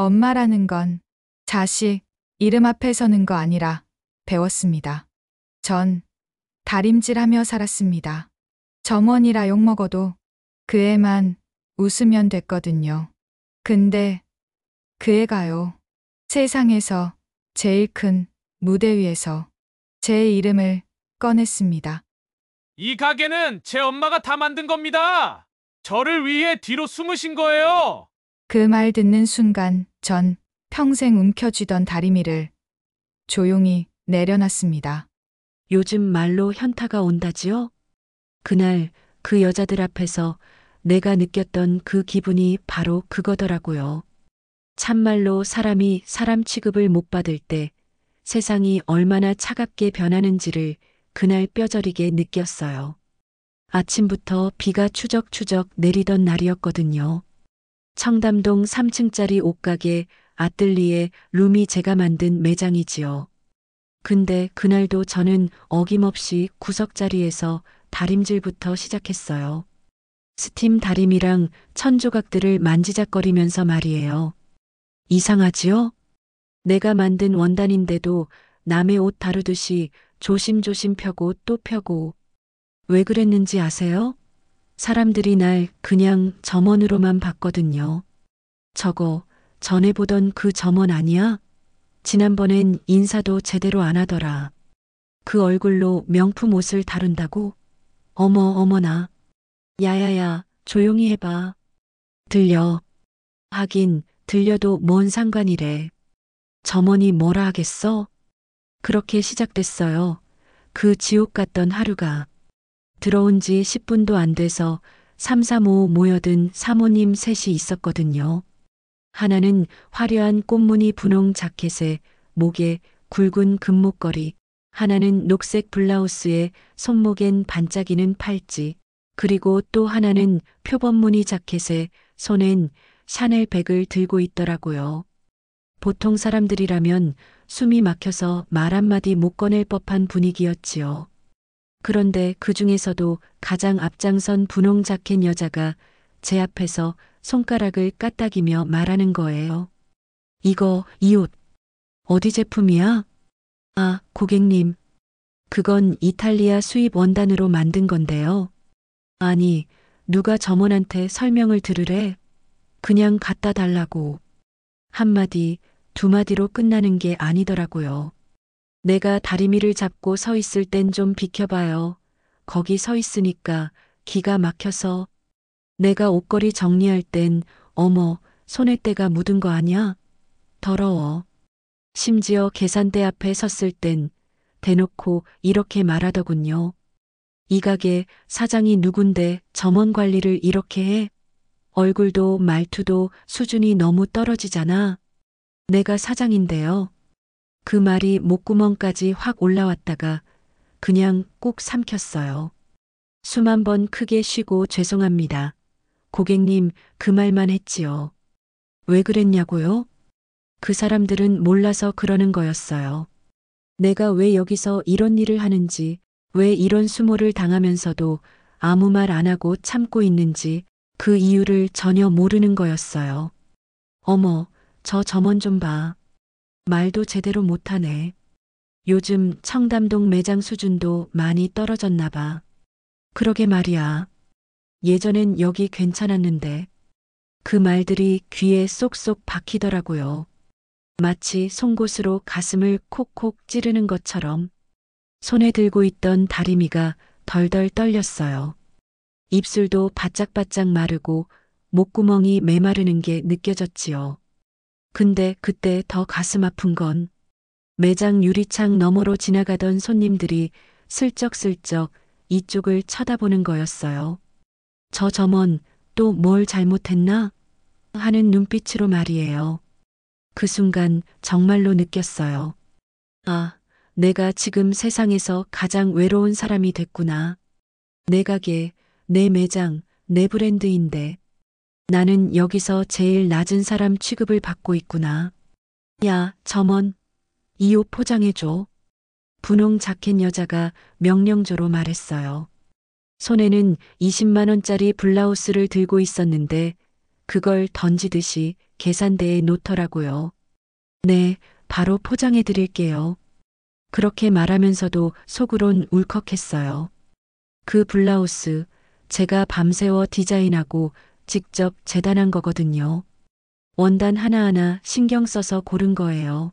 엄마라는 건 자식 이름 앞에 서는 거 아니라 배웠습니다. 전 다림질하며 살았습니다. 점원이라 욕먹어도 그 애만 웃으면 됐거든요. 근데 그 애가요. 세상에서 제일 큰 무대 위에서 제 이름을 꺼냈습니다. 이 가게는 제 엄마가 다 만든 겁니다. 저를 위해 뒤로 숨으신 거예요. 그 말 듣는 순간 전 평생 움켜쥐던 다리미를 조용히 내려놨습니다. 요즘 말로 현타가 온다지요? 그날 그 여자들 앞에서 내가 느꼈던 그 기분이 바로 그거더라고요. 참말로 사람이 사람 취급을 못 받을 때 세상이 얼마나 차갑게 변하는지를 그날 뼈저리게 느꼈어요. 아침부터 비가 추적추적 내리던 날이었거든요. 청담동 3층짜리 옷가게 아뜰리에 룸이 제가 만든 매장이지요. 근데 그날도 저는 어김없이 구석자리에서 다림질부터 시작했어요. 스팀 다림이랑 천조각들을 만지작거리면서 말이에요. 이상하지요? 내가 만든 원단인데도 남의 옷 다루듯이 조심조심 펴고 또 펴고. 왜 그랬는지 아세요? 사람들이 날 그냥 점원으로만 봤거든요. 저거 전에 보던 그 점원 아니야? 지난번엔 인사도 제대로 안 하더라. 그 얼굴로 명품 옷을 다룬다고? 어머 어머나. 야야야, 조용히 해봐. 들려. 하긴 들려도 뭔 상관이래. 점원이 뭐라 하겠어? 그렇게 시작됐어요. 그 지옥 같던 하루가. 들어온 지 10분도 안 돼서 335 모여든 사모님 셋이 있었거든요. 하나는 화려한 꽃무늬 분홍 자켓에 목에 굵은 금목걸이, 하나는 녹색 블라우스에 손목엔 반짝이는 팔찌, 그리고 또 하나는 표범무늬 자켓에 손엔 샤넬 백을 들고 있더라고요. 보통 사람들이라면 숨이 막혀서 말 한마디 못 꺼낼 법한 분위기였지요. 그런데 그 중에서도 가장 앞장선 분홍 자켓 여자가 제 앞에서 손가락을 까딱이며 말하는 거예요. 이거, 이 옷, 어디 제품이야? 아, 고객님. 그건 이탈리아 수입 원단으로 만든 건데요. 아니, 누가 점원한테 설명을 들으래? 그냥 갖다 달라고. 한마디, 두마디로 끝나는 게 아니더라고요. 내가 다리미를 잡고 서 있을 땐 좀 비켜봐요. 거기 서 있으니까 기가 막혀서. 내가 옷걸이 정리할 땐 어머, 손에 때가 묻은 거 아냐? 더러워. 심지어 계산대 앞에 섰을 땐 대놓고 이렇게 말하더군요. 이 가게 사장이 누군데 점원 관리를 이렇게 해? 얼굴도 말투도 수준이 너무 떨어지잖아. 내가 사장인데요. 그 말이 목구멍까지 확 올라왔다가 그냥 꾹 삼켰어요. 숨 한 번 크게 쉬고 죄송합니다. 고객님, 그 말만 했지요. 왜 그랬냐고요? 그 사람들은 몰라서 그러는 거였어요. 내가 왜 여기서 이런 일을 하는지, 왜 이런 수모를 당하면서도 아무 말 안 하고 참고 있는지 그 이유를 전혀 모르는 거였어요. 어머, 저 점원 좀 봐. 말도 제대로 못하네. 요즘 청담동 매장 수준도 많이 떨어졌나 봐. 그러게 말이야. 예전엔 여기 괜찮았는데 그 말들이 귀에 쏙쏙 박히더라고요. 마치 송곳으로 가슴을 콕콕 찌르는 것처럼. 손에 들고 있던 다리미가 덜덜 떨렸어요. 입술도 바짝바짝 마르고 목구멍이 메마르는 게 느껴졌지요. 근데 그때 더 가슴 아픈 건 매장 유리창 너머로 지나가던 손님들이 슬쩍슬쩍 이쪽을 쳐다보는 거였어요. 저 점원 또 뭘 잘못했나? 하는 눈빛으로 말이에요. 그 순간 정말로 느꼈어요. 아, 내가 지금 세상에서 가장 외로운 사람이 됐구나. 내 가게, 내 매장, 내 브랜드인데 나는 여기서 제일 낮은 사람 취급을 받고 있구나. 야, 점원, 이 옷 포장해줘. 분홍 자켓 여자가 명령조로 말했어요. 손에는 20만 원짜리 블라우스를 들고 있었는데 그걸 던지듯이 계산대에 놓더라고요. 네, 바로 포장해 드릴게요. 그렇게 말하면서도 속으론 울컥했어요. 그 블라우스 제가 밤새워 디자인하고 직접 재단한 거거든요. 원단 하나하나 신경 써서 고른 거예요.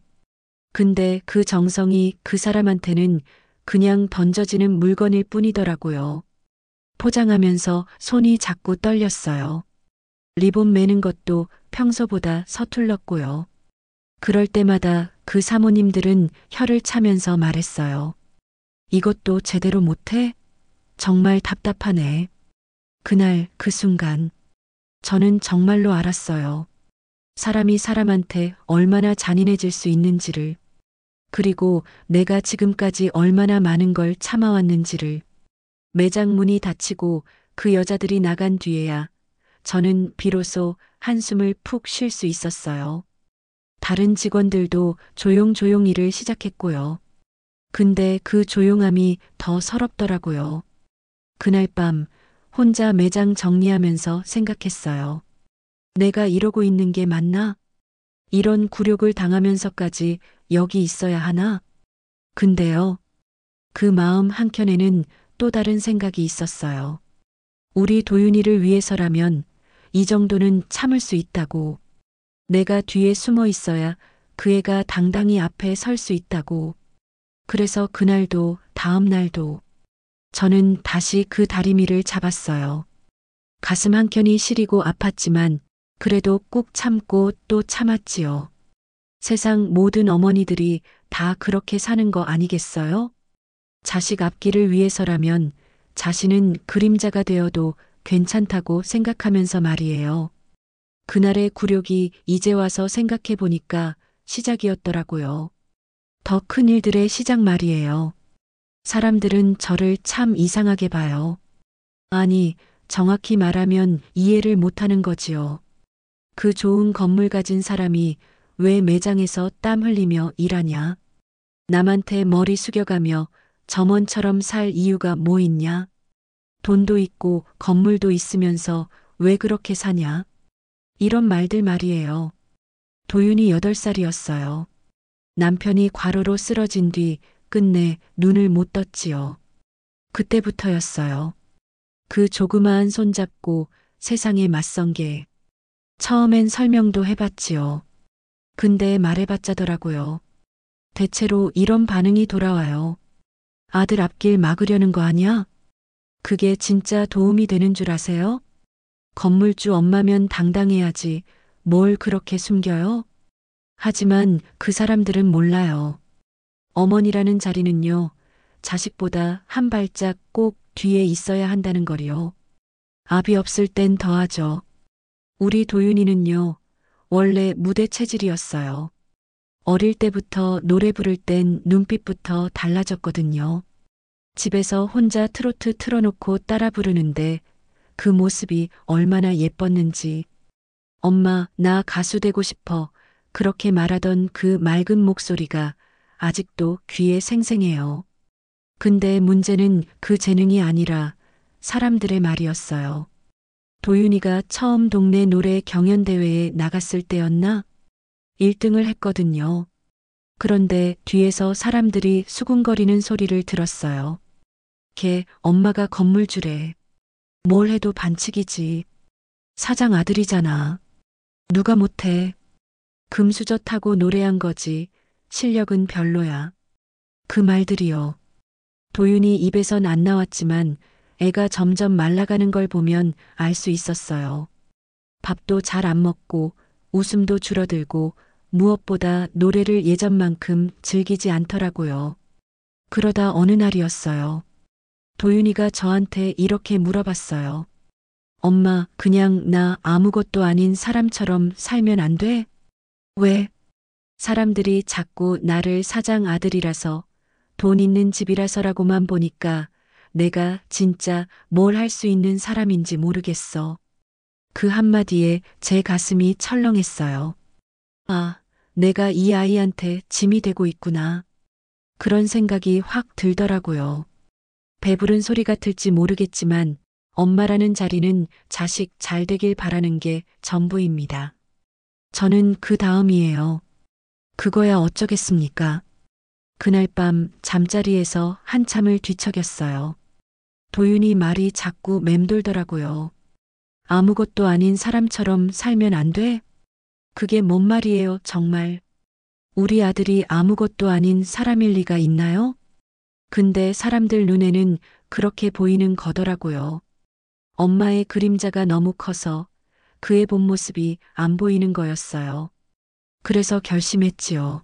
근데 그 정성이 그 사람한테는 그냥 던져지는 물건일 뿐이더라고요. 포장하면서 손이 자꾸 떨렸어요. 리본 매는 것도 평소보다 서툴렀고요. 그럴 때마다 그 사모님들은 혀를 차면서 말했어요. 이것도 제대로 못해? 정말 답답하네. 그날 그 순간 저는 정말로 알았어요. 사람이 사람한테 얼마나 잔인해질 수 있는지를, 그리고 내가 지금까지 얼마나 많은 걸 참아왔는지를. 매장 문이 닫히고 그 여자들이 나간 뒤에야 저는 비로소 한숨을 푹 쉴 수 있었어요. 다른 직원들도 조용조용 일을 시작했고요. 근데 그 조용함이 더 서럽더라고요. 그날 밤 혼자 매장 정리하면서 생각했어요. 내가 이러고 있는 게 맞나? 이런 굴욕을 당하면서까지 여기 있어야 하나? 근데요, 그 마음 한켠에는 또 다른 생각이 있었어요. 우리 도윤이를 위해서라면 이 정도는 참을 수 있다고. 내가 뒤에 숨어 있어야 그 애가 당당히 앞에 설 수 있다고. 그래서 그날도 다음 날도 저는 다시 그 다리미를 잡았어요. 가슴 한켠이 시리고 아팠지만 그래도 꾹 참고 또 참았지요. 세상 모든 어머니들이 다 그렇게 사는 거 아니겠어요? 자식 앞길을 위해서라면 자신은 그림자가 되어도 괜찮다고 생각하면서 말이에요. 그날의 굴욕이 이제 와서 생각해 보니까 시작이었더라고요. 더 큰 일들의 시작 말이에요. 사람들은 저를 참 이상하게 봐요. 아니, 정확히 말하면 이해를 못하는 거지요. 그 좋은 건물 가진 사람이 왜 매장에서 땀 흘리며 일하냐? 남한테 머리 숙여가며 점원처럼 살 이유가 뭐 있냐? 돈도 있고 건물도 있으면서 왜 그렇게 사냐? 이런 말들 말이에요. 도윤이 8살이었어요. 남편이 과로로 쓰러진 뒤 끝내 눈을 못 떴지요. 그때부터였어요. 그 조그마한 손잡고 세상에 맞선 게. 처음엔 설명도 해봤지요. 근데 말해봤자더라고요. 대체로 이런 반응이 돌아와요. 아들 앞길 막으려는 거 아니야? 그게 진짜 도움이 되는 줄 아세요? 건물주 엄마면 당당해야지 뭘 그렇게 숨겨요? 하지만 그 사람들은 몰라요. 어머니라는 자리는요, 자식보다 한 발짝 꼭 뒤에 있어야 한다는 거리요. 압이 없을 땐 더하죠. 우리 도윤이는요, 원래 무대 체질이었어요. 어릴 때부터 노래 부를 땐 눈빛부터 달라졌거든요. 집에서 혼자 트로트 틀어놓고 따라 부르는데 그 모습이 얼마나 예뻤는지. 엄마, 나 가수 되고 싶어. 그렇게 말하던 그 맑은 목소리가 아직도 귀에 생생해요. 근데 문제는 그 재능이 아니라 사람들의 말이었어요. 도윤이가 처음 동네 노래 경연대회에 나갔을 때였나? 1등을 했거든요. 그런데 뒤에서 사람들이 수군거리는 소리를 들었어요. 걔 엄마가 건물주래. 뭘 해도 반칙이지. 사장 아들이잖아. 누가 못해. 금수저타고 노래한 거지. 실력은 별로야. 그 말들이요. 도윤이 입에선 안 나왔지만 애가 점점 말라가는 걸 보면 알 수 있었어요. 밥도 잘 안 먹고 웃음도 줄어들고 무엇보다 노래를 예전만큼 즐기지 않더라고요. 그러다 어느 날이었어요. 도윤이가 저한테 이렇게 물어봤어요. 엄마, 그냥 나 아무것도 아닌 사람처럼 살면 안 돼? 왜? 사람들이 자꾸 나를 사장 아들이라서 돈 있는 집이라서라고만 보니까 내가 진짜 뭘 할 수 있는 사람인지 모르겠어. 그 한마디에 제 가슴이 철렁했어요. 아, 내가 이 아이한테 짐이 되고 있구나. 그런 생각이 확 들더라고요. 배부른 소리 같을지 모르겠지만 엄마라는 자리는 자식 잘 되길 바라는 게 전부입니다. 저는 그 다음이에요. 그거야 어쩌겠습니까? 그날 밤 잠자리에서 한참을 뒤척였어요. 도윤이 말이 자꾸 맴돌더라고요. 아무것도 아닌 사람처럼 살면 안 돼? 그게 뭔 말이에요, 정말. 우리 아들이 아무것도 아닌 사람일 리가 있나요? 근데 사람들 눈에는 그렇게 보이는 거더라고요. 엄마의 그림자가 너무 커서 그의 본 모습이 안 보이는 거였어요. 그래서 결심했지요.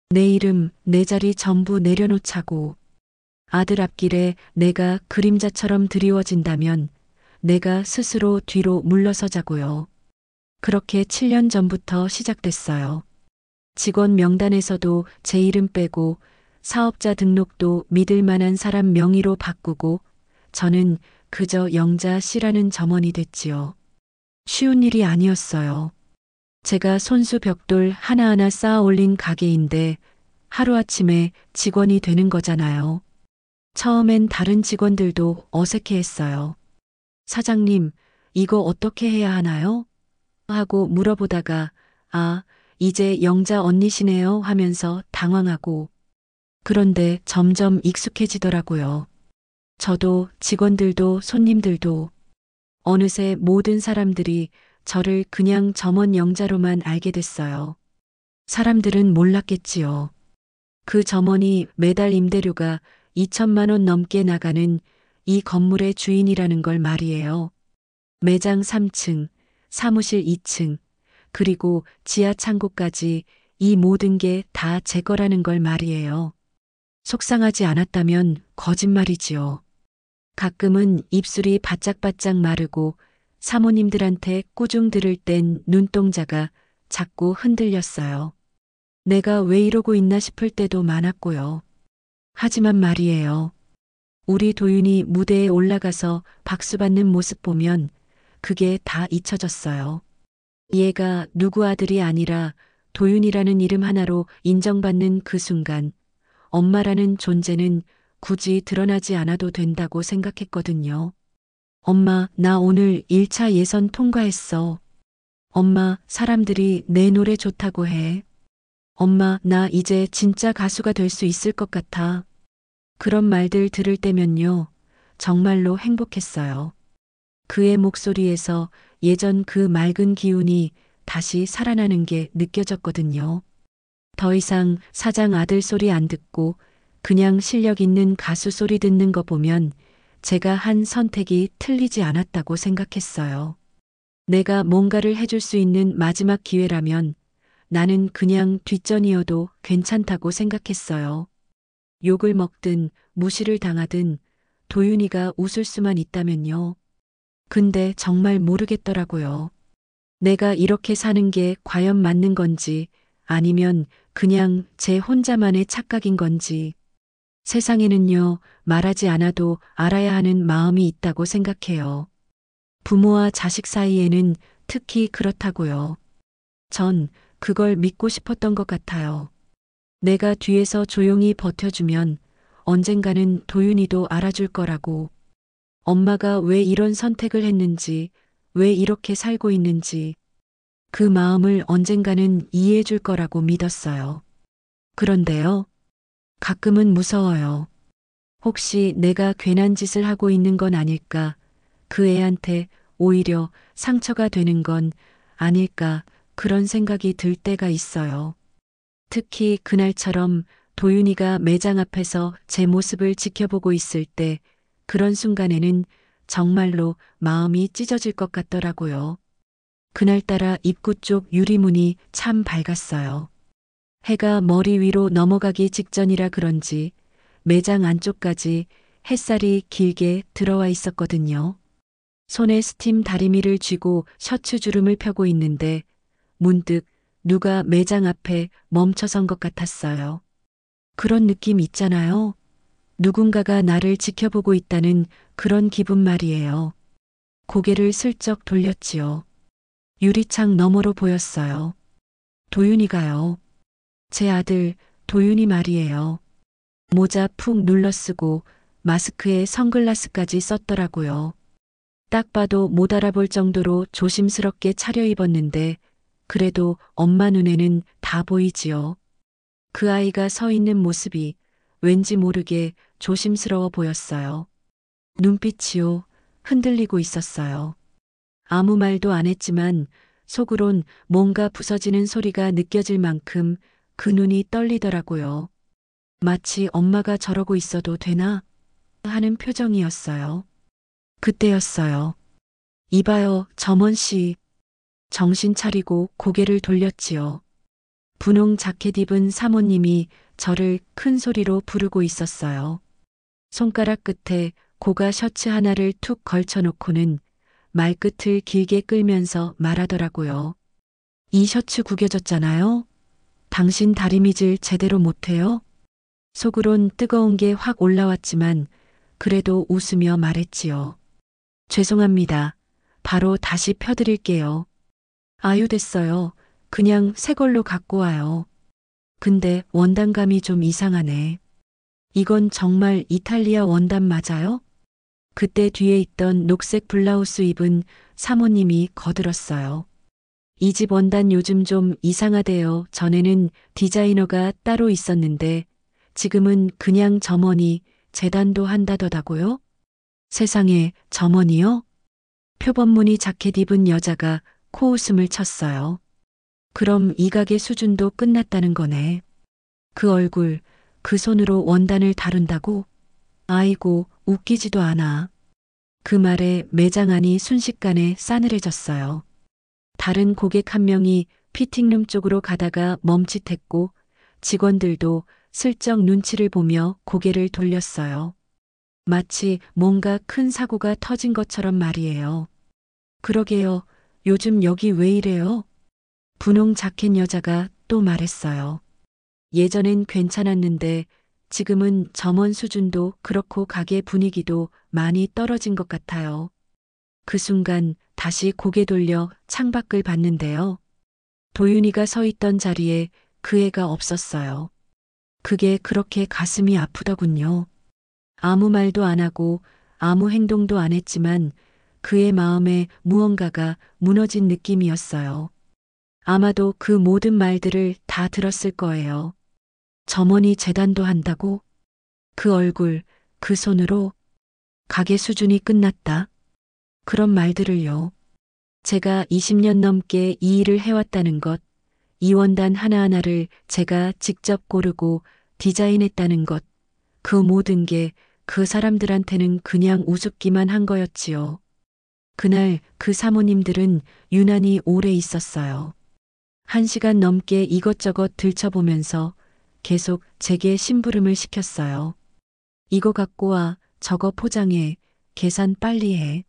내 이름, 내 자리 전부 내려놓자고. 아들 앞길에 내가 그림자처럼 드리워진다면 내가 스스로 뒤로 물러서자고요. 그렇게 7년 전부터 시작됐어요. 직원 명단에서도 제 이름 빼고 사업자 등록도 믿을 만한 사람 명의로 바꾸고 저는 그저 영자 씨라는 점원이 됐지요. 쉬운 일이 아니었어요. 제가 손수 벽돌 하나하나 쌓아 올린 가게인데 하루아침에 직원이 되는 거잖아요. 처음엔 다른 직원들도 어색해 했어요. 사장님, 이거 어떻게 해야 하나요? 하고 물어보다가 아, 이제 영자 언니시네요 하면서 당황하고 그런데 점점 익숙해지더라고요. 저도 직원들도 손님들도 어느새 모든 사람들이 저를 그냥 점원 영자로만 알게 됐어요. 사람들은 몰랐겠지요. 그 점원이 매달 임대료가 2천만 원 넘게 나가는 이 건물의 주인이라는 걸 말이에요. 매장 3층, 사무실 2층, 그리고 지하 창고까지 이 모든 게 다 제 거라는 걸 말이에요. 속상하지 않았다면 거짓말이지요. 가끔은 입술이 바짝바짝 마르고 사모님들한테 꾸중 들을 땐 눈동자가 자꾸 흔들렸어요. 내가 왜 이러고 있나 싶을 때도 많았고요. 하지만 말이에요. 우리 도윤이 무대에 올라가서 박수 받는 모습 보면 그게 다 잊혀졌어요. 얘가 누구 아들이 아니라 도윤이라는 이름 하나로 인정받는 그 순간 엄마라는 존재는 굳이 드러나지 않아도 된다고 생각했거든요. 엄마, 나 오늘 1차 예선 통과했어. 엄마, 사람들이 내 노래 좋다고 해. 엄마, 나 이제 진짜 가수가 될 수 있을 것 같아. 그런 말들 들을 때면요. 정말로 행복했어요. 그의 목소리에서 예전 그 맑은 기운이 다시 살아나는 게 느껴졌거든요. 더 이상 사장 아들 소리 안 듣고 그냥 실력 있는 가수 소리 듣는 거 보면 제가 한 선택이 틀리지 않았다고 생각했어요. 내가 뭔가를 해줄 수 있는 마지막 기회라면 나는 그냥 뒷전이어도 괜찮다고 생각했어요. 욕을 먹든 무시를 당하든 도윤이가 웃을 수만 있다면요. 근데 정말 모르겠더라고요. 내가 이렇게 사는 게 과연 맞는 건지 아니면 그냥 제 혼자만의 착각인 건지. 세상에는요, 말하지 않아도 알아야 하는 마음이 있다고 생각해요. 부모와 자식 사이에는 특히 그렇다고요. 전 그걸 믿고 싶었던 것 같아요. 내가 뒤에서 조용히 버텨주면 언젠가는 도윤이도 알아줄 거라고. 엄마가 왜 이런 선택을 했는지, 왜 이렇게 살고 있는지, 그 마음을 언젠가는 이해해 줄 거라고 믿었어요. 그런데요, 가끔은 무서워요. 혹시 내가 괜한 짓을 하고 있는 건 아닐까, 그 애한테 오히려 상처가 되는 건 아닐까, 그런 생각이 들 때가 있어요. 특히 그날처럼 도윤이가 매장 앞에서 제 모습을 지켜보고 있을 때 그런 순간에는 정말로 마음이 찢어질 것 같더라고요. 그날따라 입구 쪽 유리문이 참 밝았어요. 해가 머리 위로 넘어가기 직전이라 그런지 매장 안쪽까지 햇살이 길게 들어와 있었거든요. 손에 스팀 다리미를 쥐고 셔츠 주름을 펴고 있는데 문득 누가 매장 앞에 멈춰선 것 같았어요. 그런 느낌 있잖아요. 누군가가 나를 지켜보고 있다는 그런 기분 말이에요. 고개를 슬쩍 돌렸지요. 유리창 너머로 보였어요. 도윤이가요. 제 아들 도윤이 말이에요. 모자 푹 눌러쓰고 마스크에 선글라스까지 썼더라고요. 딱 봐도 못 알아볼 정도로 조심스럽게 차려입었는데 그래도 엄마 눈에는 다 보이지요. 그 아이가 서 있는 모습이 왠지 모르게 조심스러워 보였어요. 눈빛이요, 흔들리고 있었어요. 아무 말도 안 했지만 속으론 뭔가 부서지는 소리가 느껴질 만큼 그 눈이 떨리더라고요. 마치 엄마가 저러고 있어도 되나? 하는 표정이었어요. 그때였어요. 이봐요, 점원 씨. 정신 차리고 고개를 돌렸지요. 분홍 자켓 입은 사모님이 저를 큰 소리로 부르고 있었어요. 손가락 끝에 고가 셔츠 하나를 툭 걸쳐놓고는 말끝을 길게 끌면서 말하더라고요. 이 셔츠 구겨졌잖아요. 당신 다리미질 제대로 못해요? 속으론 뜨거운 게 확 올라왔지만 그래도 웃으며 말했지요. 죄송합니다. 바로 다시 펴드릴게요. 아유 됐어요. 그냥 새 걸로 갖고 와요. 근데 원단감이 좀 이상하네. 이건 정말 이탈리아 원단 맞아요? 그때 뒤에 있던 녹색 블라우스 입은 사모님이 거들었어요. 이 집 원단 요즘 좀 이상하대요. 전에는 디자이너가 따로 있었는데 지금은 그냥 점원이 재단도 한다더라고요. 세상에 점원이요? 표범무늬 자켓 입은 여자가 코웃음을 쳤어요. 그럼 이 가게 수준도 끝났다는 거네. 그 얼굴, 그 손으로 원단을 다룬다고? 아이고, 웃기지도 않아. 그 말에 매장 안이 순식간에 싸늘해졌어요. 다른 고객 한 명이 피팅룸 쪽으로 가다가 멈칫했고 직원들도 슬쩍 눈치를 보며 고개를 돌렸어요. 마치 뭔가 큰 사고가 터진 것처럼 말이에요. 그러게요. 요즘 여기 왜 이래요? 분홍 자켓 여자가 또 말했어요. 예전엔 괜찮았는데 지금은 점원 수준도 그렇고 가게 분위기도 많이 떨어진 것 같아요. 그 순간 다시 고개 돌려 창밖을 봤는데요. 도윤이가 서 있던 자리에 그 애가 없었어요. 그게 그렇게 가슴이 아프더군요. 아무 말도 안 하고 아무 행동도 안 했지만 그의 마음에 무언가가 무너진 느낌이었어요. 아마도 그 모든 말들을 다 들었을 거예요. 점원이 재단도 한다고? 그 얼굴, 그 손으로? 가게 수준이 끝났다. 그런 말들을요. 제가 20년 넘게 이 일을 해왔다는 것, 이 원단 하나하나를 제가 직접 고르고 디자인했다는 것, 그 모든 게 그 사람들한테는 그냥 우습기만 한 거였지요. 그날 그 사모님들은 유난히 오래 있었어요. 1시간 넘게 이것저것 들춰보면서 계속 제게 심부름을 시켰어요. 이거 갖고 와, 저거 포장해, 계산 빨리 해.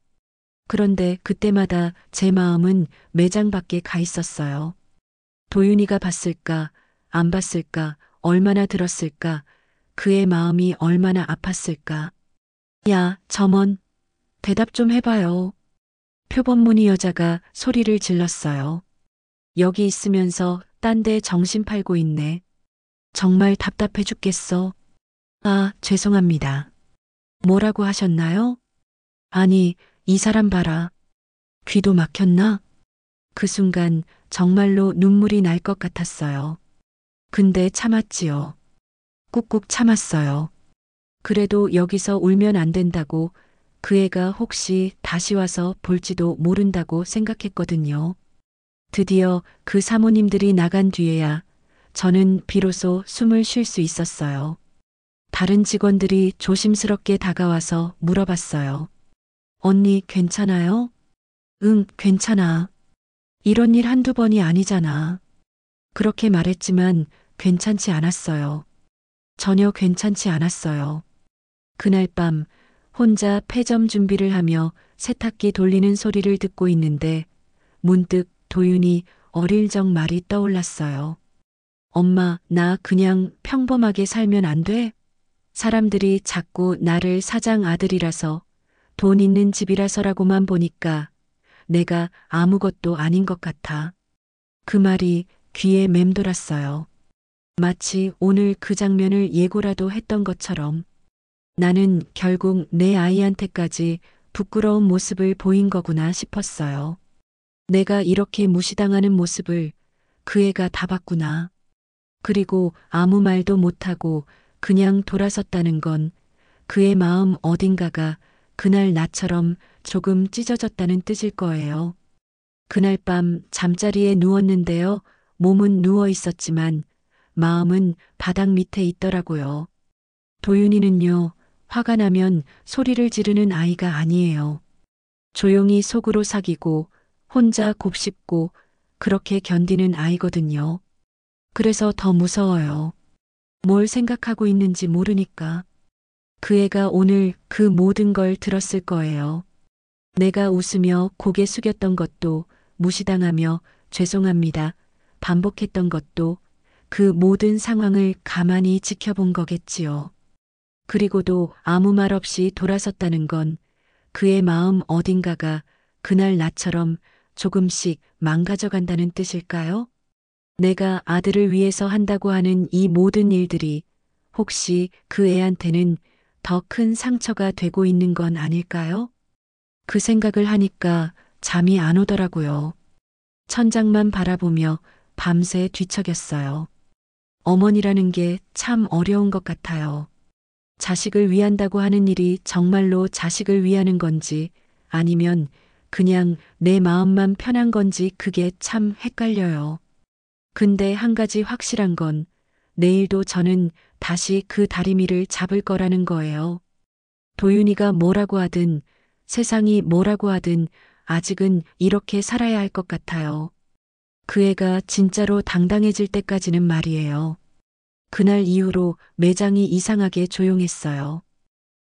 그런데 그때마다 제 마음은 매장 밖에 가 있었어요. 도윤이가 봤을까, 안 봤을까, 얼마나 들었을까, 그의 마음이 얼마나 아팠을까. 야, 점원, 대답 좀 해봐요. 표범무늬 여자가 소리를 질렀어요. 여기 있으면서 딴 데 정신 팔고 있네. 정말 답답해 죽겠어. 아, 죄송합니다. 뭐라고 하셨나요? 아니, 이 사람 봐라. 귀도 막혔나? 그 순간 정말로 눈물이 날 것 같았어요. 근데 참았지요. 꾹꾹 참았어요. 그래도 여기서 울면 안 된다고 그 애가 혹시 다시 와서 볼지도 모른다고 생각했거든요. 드디어 그 사모님들이 나간 뒤에야 저는 비로소 숨을 쉴 수 있었어요. 다른 직원들이 조심스럽게 다가와서 물어봤어요. 언니 괜찮아요? 응, 괜찮아. 이런 일 한두 번이 아니잖아. 그렇게 말했지만 괜찮지 않았어요. 전혀 괜찮지 않았어요. 그날 밤 혼자 폐점 준비를 하며 세탁기 돌리는 소리를 듣고 있는데 문득 도윤이 어릴 적 말이 떠올랐어요. 엄마, 나 그냥 평범하게 살면 안 돼? 사람들이 자꾸 나를 사장 아들이라서 돈 있는 집이라서라고만 보니까 내가 아무것도 아닌 것 같아. 그 말이 귀에 맴돌았어요. 마치 오늘 그 장면을 예고라도 했던 것처럼 나는 결국 내 아이한테까지 부끄러운 모습을 보인 거구나 싶었어요. 내가 이렇게 무시당하는 모습을 그 애가 다 봤구나. 그리고 아무 말도 못하고 그냥 돌아섰다는 건 그의 마음 어딘가가 그날 나처럼 조금 찢어졌다는 뜻일 거예요. 그날 밤 잠자리에 누웠는데요. 몸은 누워 있었지만 마음은 바닥 밑에 있더라고요. 도윤이는요, 화가 나면 소리를 지르는 아이가 아니에요. 조용히 속으로 사귀고 혼자 곱씹고 그렇게 견디는 아이거든요. 그래서 더 무서워요. 뭘 생각하고 있는지 모르니까. 그 애가 오늘 그 모든 걸 들었을 거예요. 내가 웃으며 고개 숙였던 것도 무시당하며 죄송합니다. 반복했던 것도 그 모든 상황을 가만히 지켜본 거겠지요. 그리고도 아무 말 없이 돌아섰다는 건 그의 마음 어딘가가 그날 나처럼 조금씩 망가져 간다는 뜻일까요? 내가 아들을 위해서 한다고 하는 이 모든 일들이 혹시 그 애한테는 더 큰 상처가 되고 있는 건 아닐까요? 그 생각을 하니까 잠이 안 오더라고요. 천장만 바라보며 밤새 뒤척였어요. 어머니라는 게 참 어려운 것 같아요. 자식을 위한다고 하는 일이 정말로 자식을 위하는 건지 아니면 그냥 내 마음만 편한 건지 그게 참 헷갈려요. 근데 한 가지 확실한 건 내일도 저는 다시 그 다리미를 잡을 거라는 거예요. 도윤이가 뭐라고 하든 세상이 뭐라고 하든 아직은 이렇게 살아야 할 것 같아요. 그 애가 진짜로 당당해질 때까지는 말이에요. 그날 이후로 매장이 이상하게 조용했어요.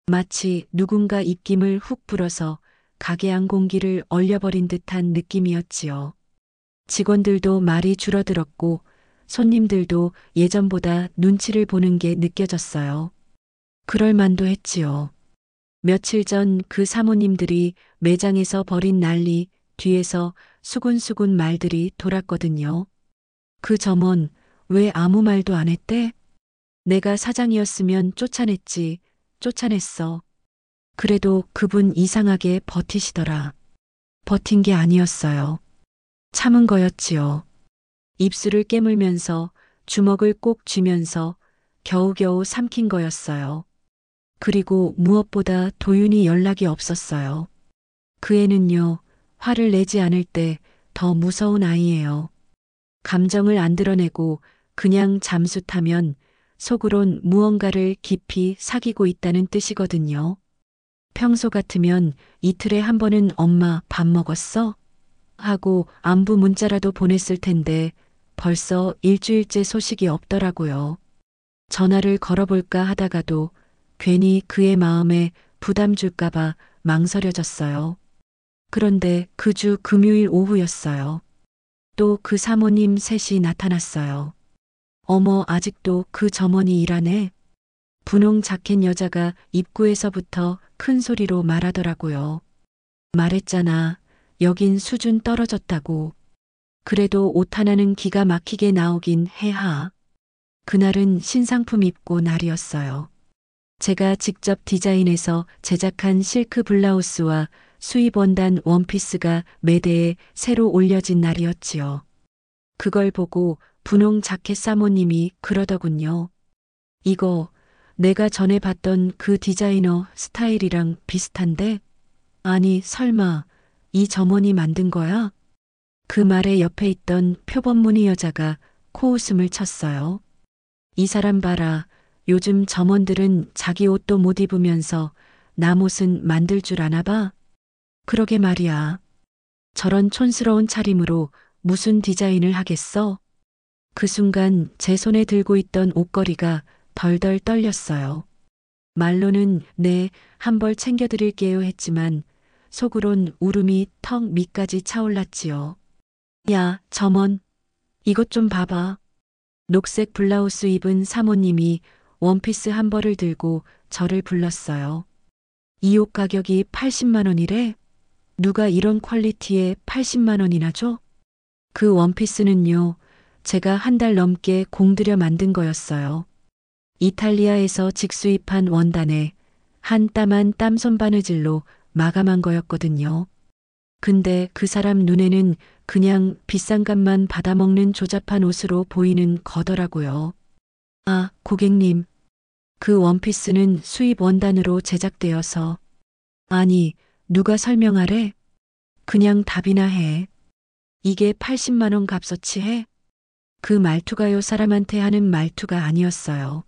마치 누군가 입김을 훅 불어서 가게 안 공기를 얼려버린 듯한 느낌이었지요. 직원들도 말이 줄어들었고 손님들도 예전보다 눈치를 보는 게 느껴졌어요. 그럴 만도 했지요. 며칠 전 그 사모님들이 매장에서 벌인 난리 뒤에서 수군수군 말들이 돌았거든요. 그 점원 왜 아무 말도 안 했대? 내가 사장이었으면 쫓아냈지, 쫓아냈어. 그래도 그분 이상하게 버티시더라. 버틴 게 아니었어요. 참은 거였지요. 입술을 깨물면서 주먹을 꼭 쥐면서 겨우겨우 삼킨 거였어요. 그리고 무엇보다 도윤이 연락이 없었어요. 그 애는요, 화를 내지 않을 때 더 무서운 아이예요. 감정을 안 드러내고 그냥 잠수타면 속으론 무언가를 깊이 사귀고 있다는 뜻이거든요. 평소 같으면 이틀에 한 번은 엄마 밥 먹었어? 하고 안부 문자라도 보냈을 텐데 벌써 일주일째 소식이 없더라고요. 전화를 걸어볼까 하다가도 괜히 그의 마음에 부담 줄까봐 망설여졌어요. 그런데 그 주 금요일 오후였어요. 또 그 사모님 셋이 나타났어요. 어머, 아직도 그 점원이 일하네. 분홍 자켓 여자가 입구에서부터 큰 소리로 말하더라고요. 말했잖아. 여긴 수준 떨어졌다고. 그래도 옷 하나는 기가 막히게 나오긴 해하. 그날은 신상품 입고 날이었어요. 제가 직접 디자인해서 제작한 실크 블라우스와 수입 원단 원피스가 매대에 새로 올려진 날이었지요. 그걸 보고 분홍 자켓 사모님이 그러더군요. 이거 내가 전에 봤던 그 디자이너 스타일이랑 비슷한데? 아니, 설마 이 점원이 만든 거야? 그 말에 옆에 있던 표범무늬 여자가 코웃음을 쳤어요. 이 사람 봐라. 요즘 점원들은 자기 옷도 못 입으면서 남 옷은 만들 줄 아나 봐? 그러게 말이야. 저런 촌스러운 차림으로 무슨 디자인을 하겠어? 그 순간 제 손에 들고 있던 옷걸이가 덜덜 떨렸어요. 말로는 네, 한 벌 챙겨드릴게요 했지만 속으론 울음이 턱 밑까지 차올랐지요. 야, 점원. 이것 좀 봐봐. 녹색 블라우스 입은 사모님이 원피스 한 벌을 들고 저를 불렀어요. 이 옷 가격이 80만 원이래? 누가 이런 퀄리티에 80만 원이나 줘? 그 원피스는요, 제가 한 달 넘게 공들여 만든 거였어요. 이탈리아에서 직수입한 원단에 한 땀 한 땀 손바느질로 마감한 거였거든요. 근데 그 사람 눈에는 그냥 비싼 값만 받아먹는 조잡한 옷으로 보이는 거더라고요. 아, 고객님. 그 원피스는 수입 원단으로 제작되어서. 아니, 누가 설명하래? 그냥 답이나 해. 이게 80만 원 값어치 해? 그 말투가요 사람한테 하는 말투가 아니었어요.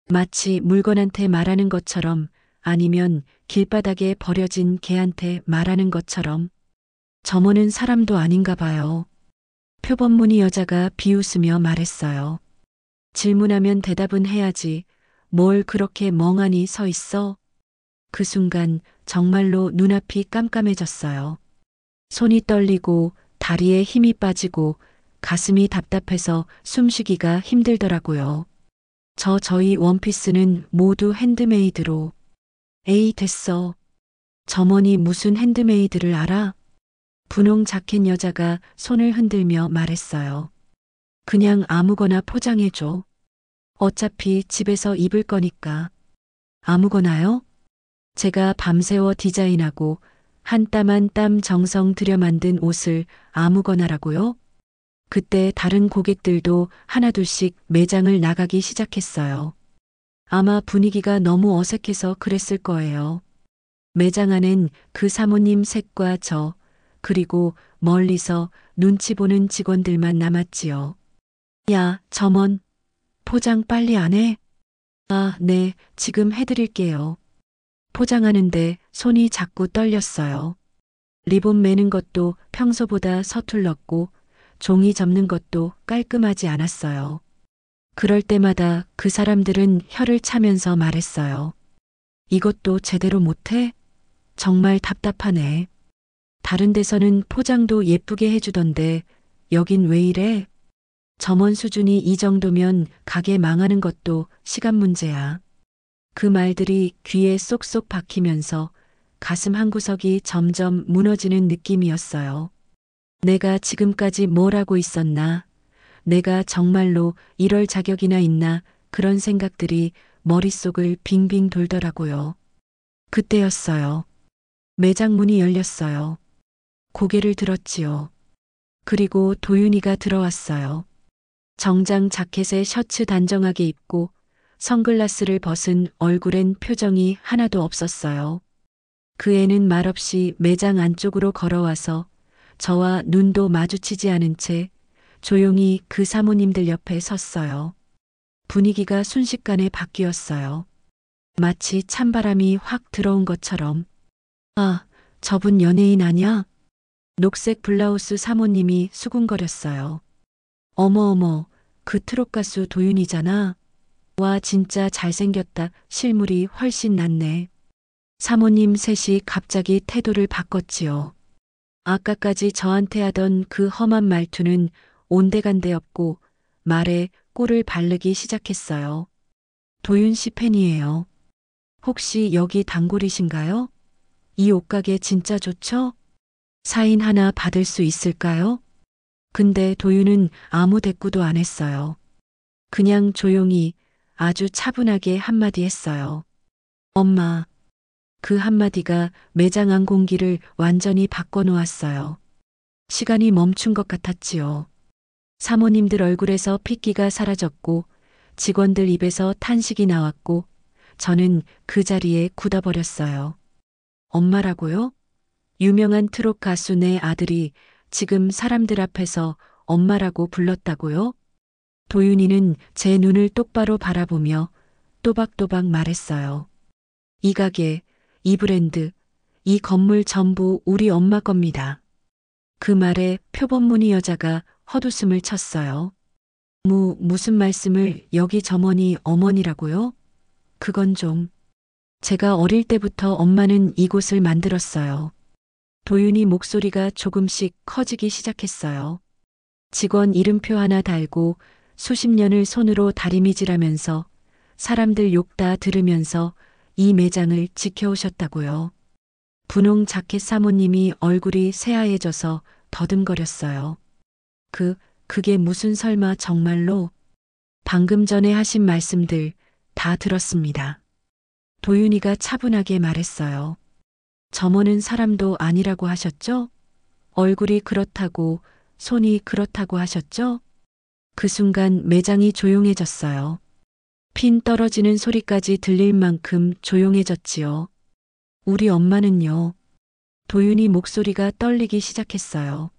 마치 물건한테 말하는 것처럼 아니면 길바닥에 버려진 개한테 말하는 것처럼. 점원은 사람도 아닌가 봐요. 표범무늬 여자가 비웃으며 말했어요. 질문하면 대답은 해야지. 뭘 그렇게 멍하니 서 있어? 그 순간 정말로 눈앞이 깜깜해졌어요. 손이 떨리고 다리에 힘이 빠지고 가슴이 답답해서 숨쉬기가 힘들더라고요. 저희 원피스는 모두 핸드메이드로. 에이, 됐어. 점원이 무슨 핸드메이드를 알아? 분홍 자켓 여자가 손을 흔들며 말했어요. 그냥 아무거나 포장해줘. 어차피 집에서 입을 거니까. 아무거나요? 제가 밤새워 디자인하고 한 땀 한 땀 정성 들여 만든 옷을 아무거나라고요? 그때 다른 고객들도 하나둘씩 매장을 나가기 시작했어요. 아마 분위기가 너무 어색해서 그랬을 거예요. 매장 안엔 그 사모님 셋과 저, 그리고 멀리서 눈치 보는 직원들만 남았지요. 야, 점원. 포장 빨리 안 해? 아, 네, 지금 해드릴게요. 포장하는데 손이 자꾸 떨렸어요. 리본 매는 것도 평소보다 서툴렀고 종이 접는 것도 깔끔하지 않았어요. 그럴 때마다 그 사람들은 혀를 차면서 말했어요. 이것도 제대로 못해? 정말 답답하네. 다른 데서는 포장도 예쁘게 해주던데 여긴 왜 이래? 점원 수준이 이 정도면 가게 망하는 것도 시간 문제야. 그 말들이 귀에 쏙쏙 박히면서 가슴 한구석이 점점 무너지는 느낌이었어요. 내가 지금까지 뭘 하고 있었나? 내가 정말로 이럴 자격이나 있나? 그런 생각들이 머릿속을 빙빙 돌더라고요. 그때였어요. 매장 문이 열렸어요. 고개를 들었지요. 그리고 도윤이가 들어왔어요. 정장 자켓에 셔츠 단정하게 입고 선글라스를 벗은 얼굴엔 표정이 하나도 없었어요. 그 애는 말없이 매장 안쪽으로 걸어와서 저와 눈도 마주치지 않은 채 조용히 그 사모님들 옆에 섰어요. 분위기가 순식간에 바뀌었어요. 마치 찬바람이 확 들어온 것처럼. 아, 저분 연예인 아냐? 녹색 블라우스 사모님이 수군거렸어요. 어머어머, 그 트롯 가수 도윤이잖아. 와, 진짜 잘생겼다. 실물이 훨씬 낫네. 사모님 셋이 갑자기 태도를 바꿨지요. 아까까지 저한테 하던 그 험한 말투는 온데간데 없고 말에 꼴을 바르기 시작했어요. 도윤 씨 팬이에요. 혹시 여기 단골이신가요? 이 옷가게 진짜 좋죠? 사인 하나 받을 수 있을까요? 근데 도윤은 아무 대꾸도 안 했어요. 그냥 조용히 아주 차분하게 한마디 했어요. 엄마. 그 한마디가 매장 안 공기를 완전히 바꿔놓았어요. 시간이 멈춘 것 같았지요. 사모님들 얼굴에서 핏기가 사라졌고 직원들 입에서 탄식이 나왔고 저는 그 자리에 굳어버렸어요. 엄마라고요? 유명한 트롯 가수 내 아들이 지금 사람들 앞에서 엄마라고 불렀다고요? 도윤이는 제 눈을 똑바로 바라보며 또박또박 말했어요. 이 가게, 이 브랜드, 이 건물 전부 우리 엄마 겁니다. 그 말에 표범무늬 여자가 헛웃음을 쳤어요. 무슨 말씀을 여기 점원이 어머니라고요? 그건 좀. 제가 어릴 때부터 엄마는 이곳을 만들었어요. 도윤이 목소리가 조금씩 커지기 시작했어요. 직원 이름표 하나 달고 수십 년을 손으로 다리미질하면서 사람들 욕 다 들으면서 이 매장을 지켜오셨다고요. 분홍 자켓 사모님이 얼굴이 새하얘져서 더듬거렸어요. 그게 무슨 설마 정말로? 방금 전에 하신 말씀들 다 들었습니다. 도윤이가 차분하게 말했어요. 점원은 사람도 아니라고 하셨죠? 얼굴이 그렇다고, 손이 그렇다고 하셨죠? 그 순간 매장이 조용해졌어요. 핀 떨어지는 소리까지 들릴 만큼 조용해졌지요. 우리 엄마는요. 도윤이 목소리가 떨리기 시작했어요.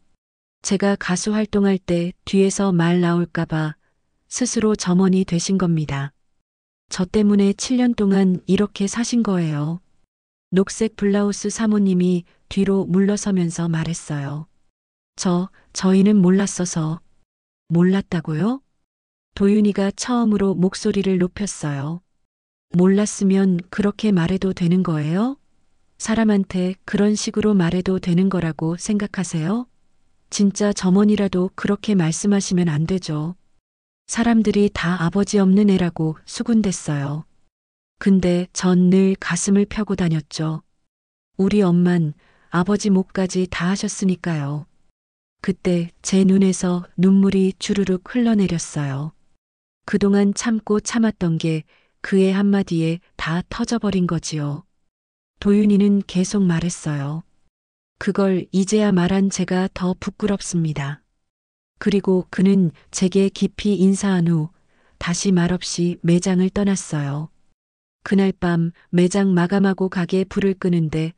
제가 가수 활동할 때 뒤에서 말 나올까봐 스스로 점원이 되신 겁니다. 저 때문에 7년 동안 이렇게 사신 거예요. 녹색 블라우스 사모님이 뒤로 물러서면서 말했어요. 저희는 몰랐어서. 몰랐다고요? 도윤이가 처음으로 목소리를 높였어요. 몰랐으면 그렇게 말해도 되는 거예요? 사람한테 그런 식으로 말해도 되는 거라고 생각하세요? 진짜 점원이라도 그렇게 말씀하시면 안 되죠. 사람들이 다 아버지 없는 애라고 수군댔어요. 근데 전 늘 가슴을 펴고 다녔죠. 우리 엄만 아버지 몫까지 다 하셨으니까요. 그때 제 눈에서 눈물이 주르륵 흘러내렸어요. 그동안 참고 참았던 게 그의 한마디에 다 터져버린 거지요. 도윤이는 계속 말했어요. 그걸 이제야 말한 제가 더 부끄럽습니다. 그리고 그는 제게 깊이 인사한 후 다시 말없이 매장을 떠났어요. 그날 밤 매장 마감하고 가게 불을 끄는데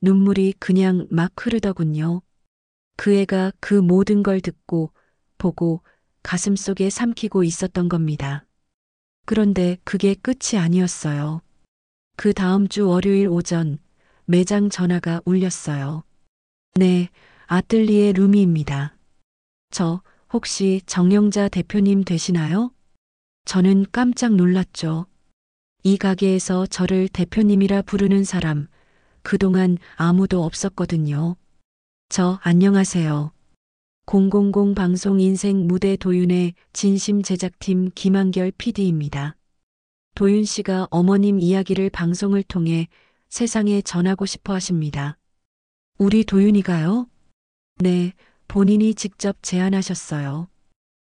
눈물이 그냥 막 흐르더군요. 그 애가 그 모든 걸 듣고 보고 가슴속에 삼키고 있었던 겁니다. 그런데 그게 끝이 아니었어요. 그 다음 주 월요일 오전 매장 전화가 울렸어요. 네, 아뜰리에 루미입니다. 저 혹시 정영자 대표님 되시나요? 저는 깜짝 놀랐죠. 이 가게에서 저를 대표님이라 부르는 사람 그동안 아무도 없었거든요. 안녕하세요. 000 방송 인생 무대 도윤의 진심 제작팀 김한결 PD입니다. 도윤 씨가 어머님 이야기를 방송을 통해 세상에 전하고 싶어 하십니다. 우리 도윤이가요? 네, 본인이 직접 제안하셨어요.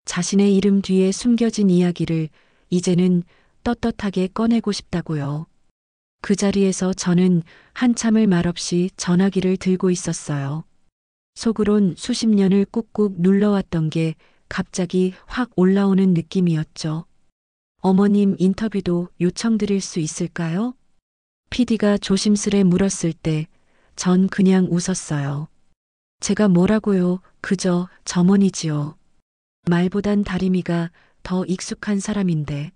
자신의 이름 뒤에 숨겨진 이야기를 이제는 떳떳하게 꺼내고 싶다고요. 그 자리에서 저는 한참을 말없이 전화기를 들고 있었어요. 속으론 수십 년을 꾹꾹 눌러왔던 게 갑자기 확 올라오는 느낌이었죠. 어머님 인터뷰도 요청드릴 수 있을까요? PD가 조심스레 물었을 때 전 그냥 웃었어요. 제가 뭐라고요? 그저 점원이지요. 말보단 다리미가 더 익숙한 사람인데.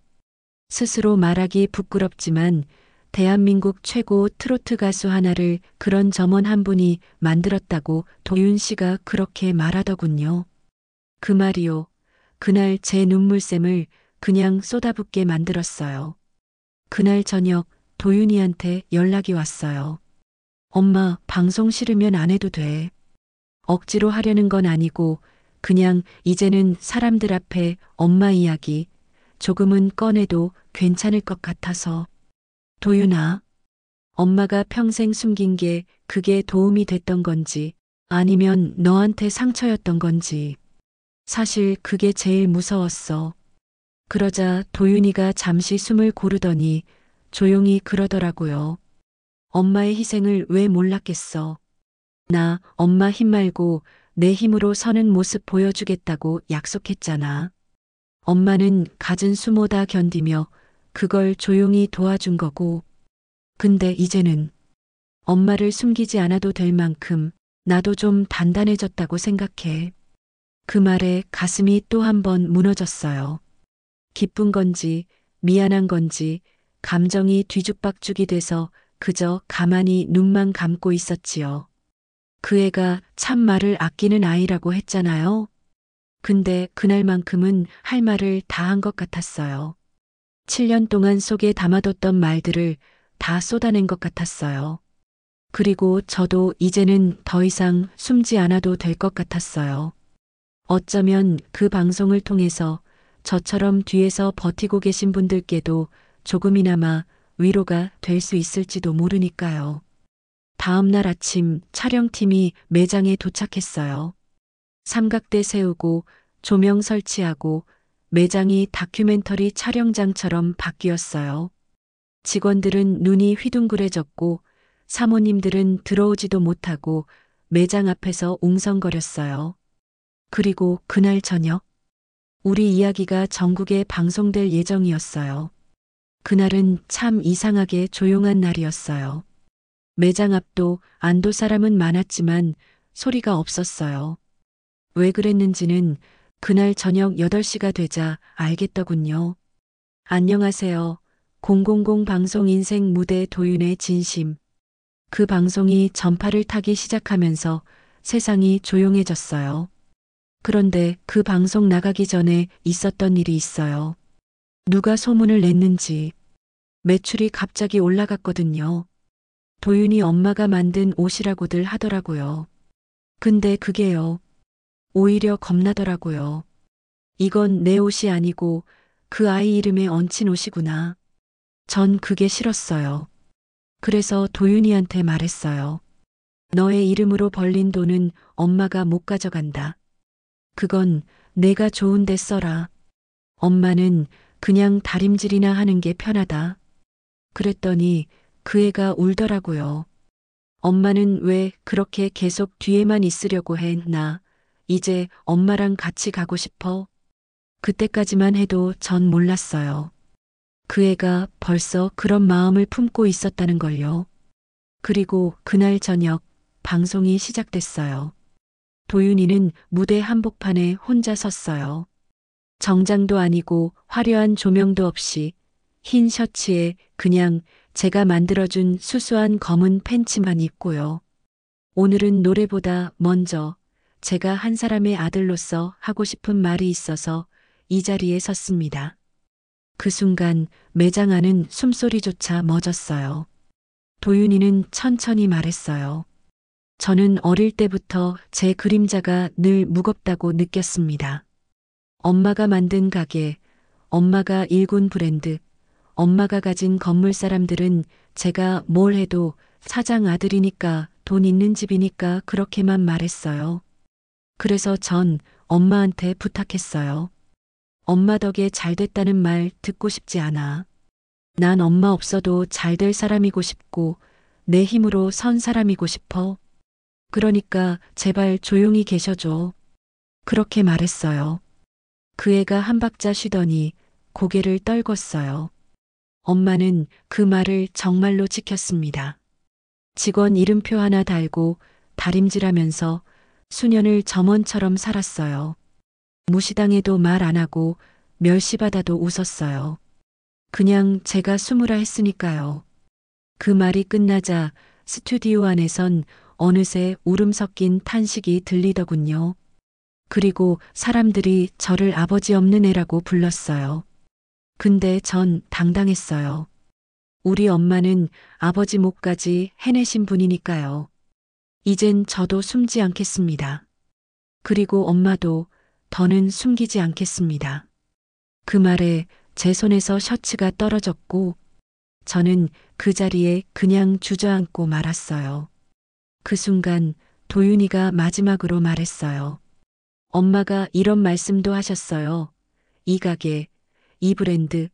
스스로 말하기 부끄럽지만 대한민국 최고 트로트 가수 하나를 그런 점원 한 분이 만들었다고 도윤 씨가 그렇게 말하더군요. 그 말이요. 그날 제 눈물샘을 그냥 쏟아붓게 만들었어요. 그날 저녁 도윤이한테 연락이 왔어요. 엄마, 방송 싫으면 안 해도 돼. 억지로 하려는 건 아니고 그냥 이제는 사람들 앞에 엄마 이야기 조금은 꺼내도 괜찮을 것 같아서. 도윤아, 엄마가 평생 숨긴 게 그게 도움이 됐던 건지 아니면 너한테 상처였던 건지. 사실 그게 제일 무서웠어. 그러자 도윤이가 잠시 숨을 고르더니 조용히 그러더라고요. 엄마의 희생을 왜 몰랐겠어. 나 엄마 힘 말고 내 힘으로 서는 모습 보여주겠다고 약속했잖아. 엄마는 갖은 수모 다 견디며 그걸 조용히 도와준 거고. 근데 이제는 엄마를 숨기지 않아도 될 만큼 나도 좀 단단해졌다고 생각해. 그 말에 가슴이 또 한 번 무너졌어요. 기쁜 건지 미안한 건지 감정이 뒤죽박죽이 돼서 그저 가만히 눈만 감고 있었지요. 그 애가 참 말을 아끼는 아이라고 했잖아요. 근데 그날만큼은 할 말을 다 한 것 같았어요. 7년 동안 속에 담아뒀던 말들을 다 쏟아낸 것 같았어요. 그리고 저도 이제는 더 이상 숨지 않아도 될 것 같았어요. 어쩌면 그 방송을 통해서 저처럼 뒤에서 버티고 계신 분들께도 조금이나마 위로가 될 수 있을지도 모르니까요. 다음 날 아침 촬영팀이 매장에 도착했어요. 삼각대 세우고 조명 설치하고 매장이 다큐멘터리 촬영장처럼 바뀌었어요. 직원들은 눈이 휘둥그레졌고 사모님들은 들어오지도 못하고 매장 앞에서 웅성거렸어요. 그리고 그날 저녁, 우리 이야기가 전국에 방송될 예정이었어요. 그날은 참 이상하게 조용한 날이었어요. 매장 앞도 안도 사람은 많았지만 소리가 없었어요. 왜 그랬는지는 그날 저녁 8시가 되자 알겠더군요. 안녕하세요. 000 방송 인생 무대 도윤의 진심. 그 방송이 전파를 타기 시작하면서 세상이 조용해졌어요. 그런데 그 방송 나가기 전에 있었던 일이 있어요. 누가 소문을 냈는지 매출이 갑자기 올라갔거든요. 도윤이 엄마가 만든 옷이라고들 하더라고요. 근데 그게요. 오히려 겁나더라고요. 이건 내 옷이 아니고 그 아이 이름에 얹힌 옷이구나. 전 그게 싫었어요. 그래서 도윤이한테 말했어요. 너의 이름으로 벌린 돈은 엄마가 못 가져간다. 그건 내가 좋은데 써라. 엄마는 그냥 다림질이나 하는 게 편하다. 그랬더니 그 애가 울더라고요. 엄마는 왜 그렇게 계속 뒤에만 있으려고 해, 나. 이제 엄마랑 같이 가고 싶어. 그때까지만 해도 전 몰랐어요. 그 애가 벌써 그런 마음을 품고 있었다는 걸요. 그리고 그날 저녁 방송이 시작됐어요. 도윤이는 무대 한복판에 혼자 섰어요. 정장도 아니고 화려한 조명도 없이 흰 셔츠에 그냥 제가 만들어준 수수한 검은 팬츠만 입고요. 오늘은 노래보다 먼저 제가 한 사람의 아들로서 하고 싶은 말이 있어서 이 자리에 섰습니다. 그 순간 매장 안은 숨소리조차 멎었어요. 도윤이는 천천히 말했어요. 저는 어릴 때부터 제 그림자가 늘 무겁다고 느꼈습니다. 엄마가 만든 가게, 엄마가 일군 브랜드, 엄마가 가진 건물 사람들은 제가 뭘 해도 사장 아들이니까 돈 있는 집이니까 그렇게만 말했어요. 그래서 전 엄마한테 부탁했어요. 엄마 덕에 잘 됐다는 말 듣고 싶지 않아. 난 엄마 없어도 잘 될 사람이고 싶고 내 힘으로 선 사람이고 싶어. 그러니까 제발 조용히 계셔줘. 그렇게 말했어요. 그 애가 한 박자 쉬더니 고개를 떨궜어요. 엄마는 그 말을 정말로 지켰습니다. 직원 이름표 하나 달고 다림질하면서 수년을 점원처럼 살았어요. 무시당해도 말 안 하고 멸시받아도 웃었어요. 그냥 제가 숨으라 했으니까요. 그 말이 끝나자 스튜디오 안에선 어느새 울음 섞인 탄식이 들리더군요. 그리고 사람들이 저를 아버지 없는 애라고 불렀어요. 근데 전 당당했어요. 우리 엄마는 아버지 목까지 해내신 분이니까요. 이젠 저도 숨지 않겠습니다. 그리고 엄마도 더는 숨기지 않겠습니다. 그 말에 제 손에서 셔츠가 떨어졌고 저는 그 자리에 그냥 주저앉고 말았어요. 그 순간 도윤이가 마지막으로 말했어요. 엄마가 이런 말씀도 하셨어요. 이 가게, 이 브랜드,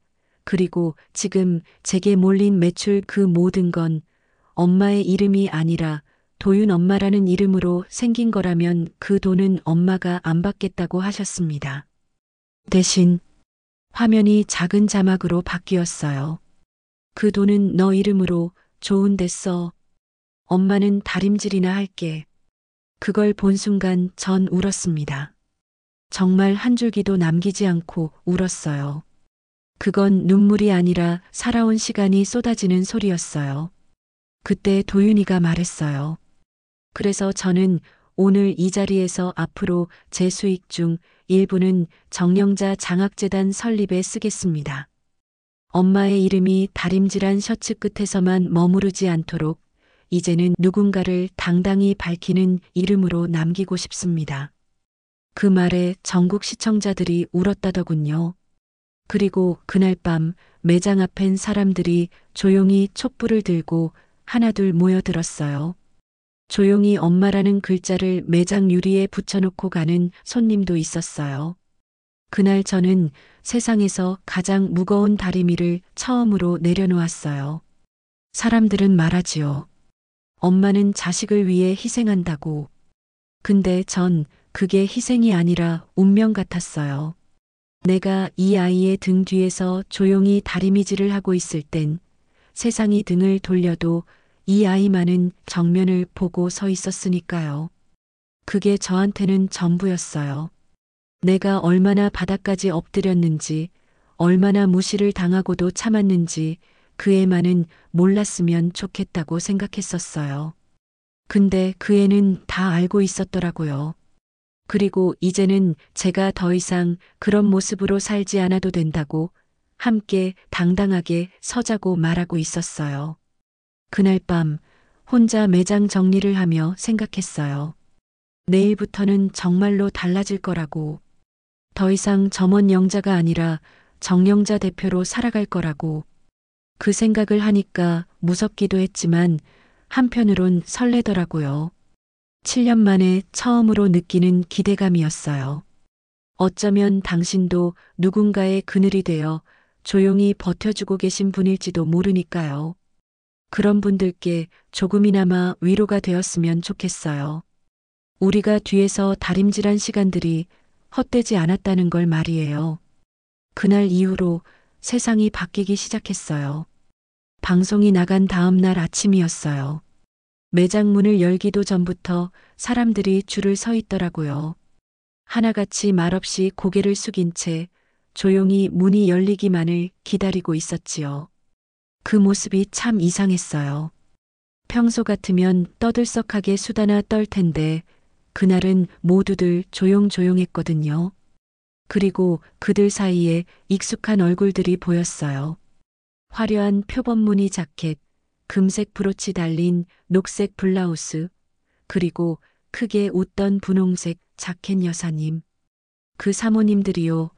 그리고 지금 제게 몰린 매출 그 모든 건 엄마의 이름이 아니라 도윤 엄마라는 이름으로 생긴 거라면 그 돈은 엄마가 안 받겠다고 하셨습니다. 대신 화면이 작은 자막으로 바뀌었어요. 그 돈은 너 이름으로 좋은 데 써. 엄마는 다림질이나 할게. 그걸 본 순간 전 울었습니다. 정말 한 줄기도 남기지 않고 울었어요. 그건 눈물이 아니라 살아온 시간이 쏟아지는 소리였어요. 그때 도윤이가 말했어요. 그래서 저는 오늘 이 자리에서 앞으로 제 수익 중 일부는 정령자 장학재단 설립에 쓰겠습니다. 엄마의 이름이 다림질한 셔츠 끝에서만 머무르지 않도록 이제는 누군가를 당당히 밝히는 이름으로 남기고 싶습니다. 그 말에 전국 시청자들이 울었다더군요. 그리고 그날 밤 매장 앞엔 사람들이 조용히 촛불을 들고 하나둘 모여들었어요. 조용히 엄마라는 글자를 매장 유리에 붙여놓고 가는 손님도 있었어요. 그날 저는 세상에서 가장 무거운 다리미를 처음으로 내려놓았어요. 사람들은 말하지요. 엄마는 자식을 위해 희생한다고. 근데 전 그게 희생이 아니라 운명 같았어요. 내가 이 아이의 등 뒤에서 조용히 다리미질을 하고 있을 땐 세상이 등을 돌려도 이 아이만은 정면을 보고 서 있었으니까요. 그게 저한테는 전부였어요. 내가 얼마나 바닥까지 엎드렸는지, 얼마나 무시를 당하고도 참았는지 그 애만은 몰랐으면 좋겠다고 생각했었어요. 근데 그 애는 다 알고 있었더라고요. 그리고 이제는 제가 더 이상 그런 모습으로 살지 않아도 된다고 함께 당당하게 서자고 말하고 있었어요. 그날 밤 혼자 매장 정리를 하며 생각했어요. 내일부터는 정말로 달라질 거라고. 더 이상 점원 영자가 아니라 정영자 대표로 살아갈 거라고. 그 생각을 하니까 무섭기도 했지만 한편으론 설레더라고요. 7년 만에 처음으로 느끼는 기대감이었어요. 어쩌면 당신도 누군가의 그늘이 되어 조용히 버텨주고 계신 분일지도 모르니까요. 그런 분들께 조금이나마 위로가 되었으면 좋겠어요. 우리가 뒤에서 다림질한 시간들이 헛되지 않았다는 걸 말이에요. 그날 이후로 세상이 바뀌기 시작했어요. 방송이 나간 다음 날 아침이었어요. 매장 문을 열기도 전부터 사람들이 줄을 서 있더라고요. 하나같이 말없이 고개를 숙인 채 조용히 문이 열리기만을 기다리고 있었지요. 그 모습이 참 이상했어요. 평소 같으면 떠들썩하게 수다나 떨 텐데 그날은 모두들 조용조용했거든요. 그리고 그들 사이에 익숙한 얼굴들이 보였어요. 화려한 표범무늬 자켓, 금색 브로치 달린 녹색 블라우스, 그리고 크게 웃던 분홍색 자켓 여사님. 그 사모님들이요.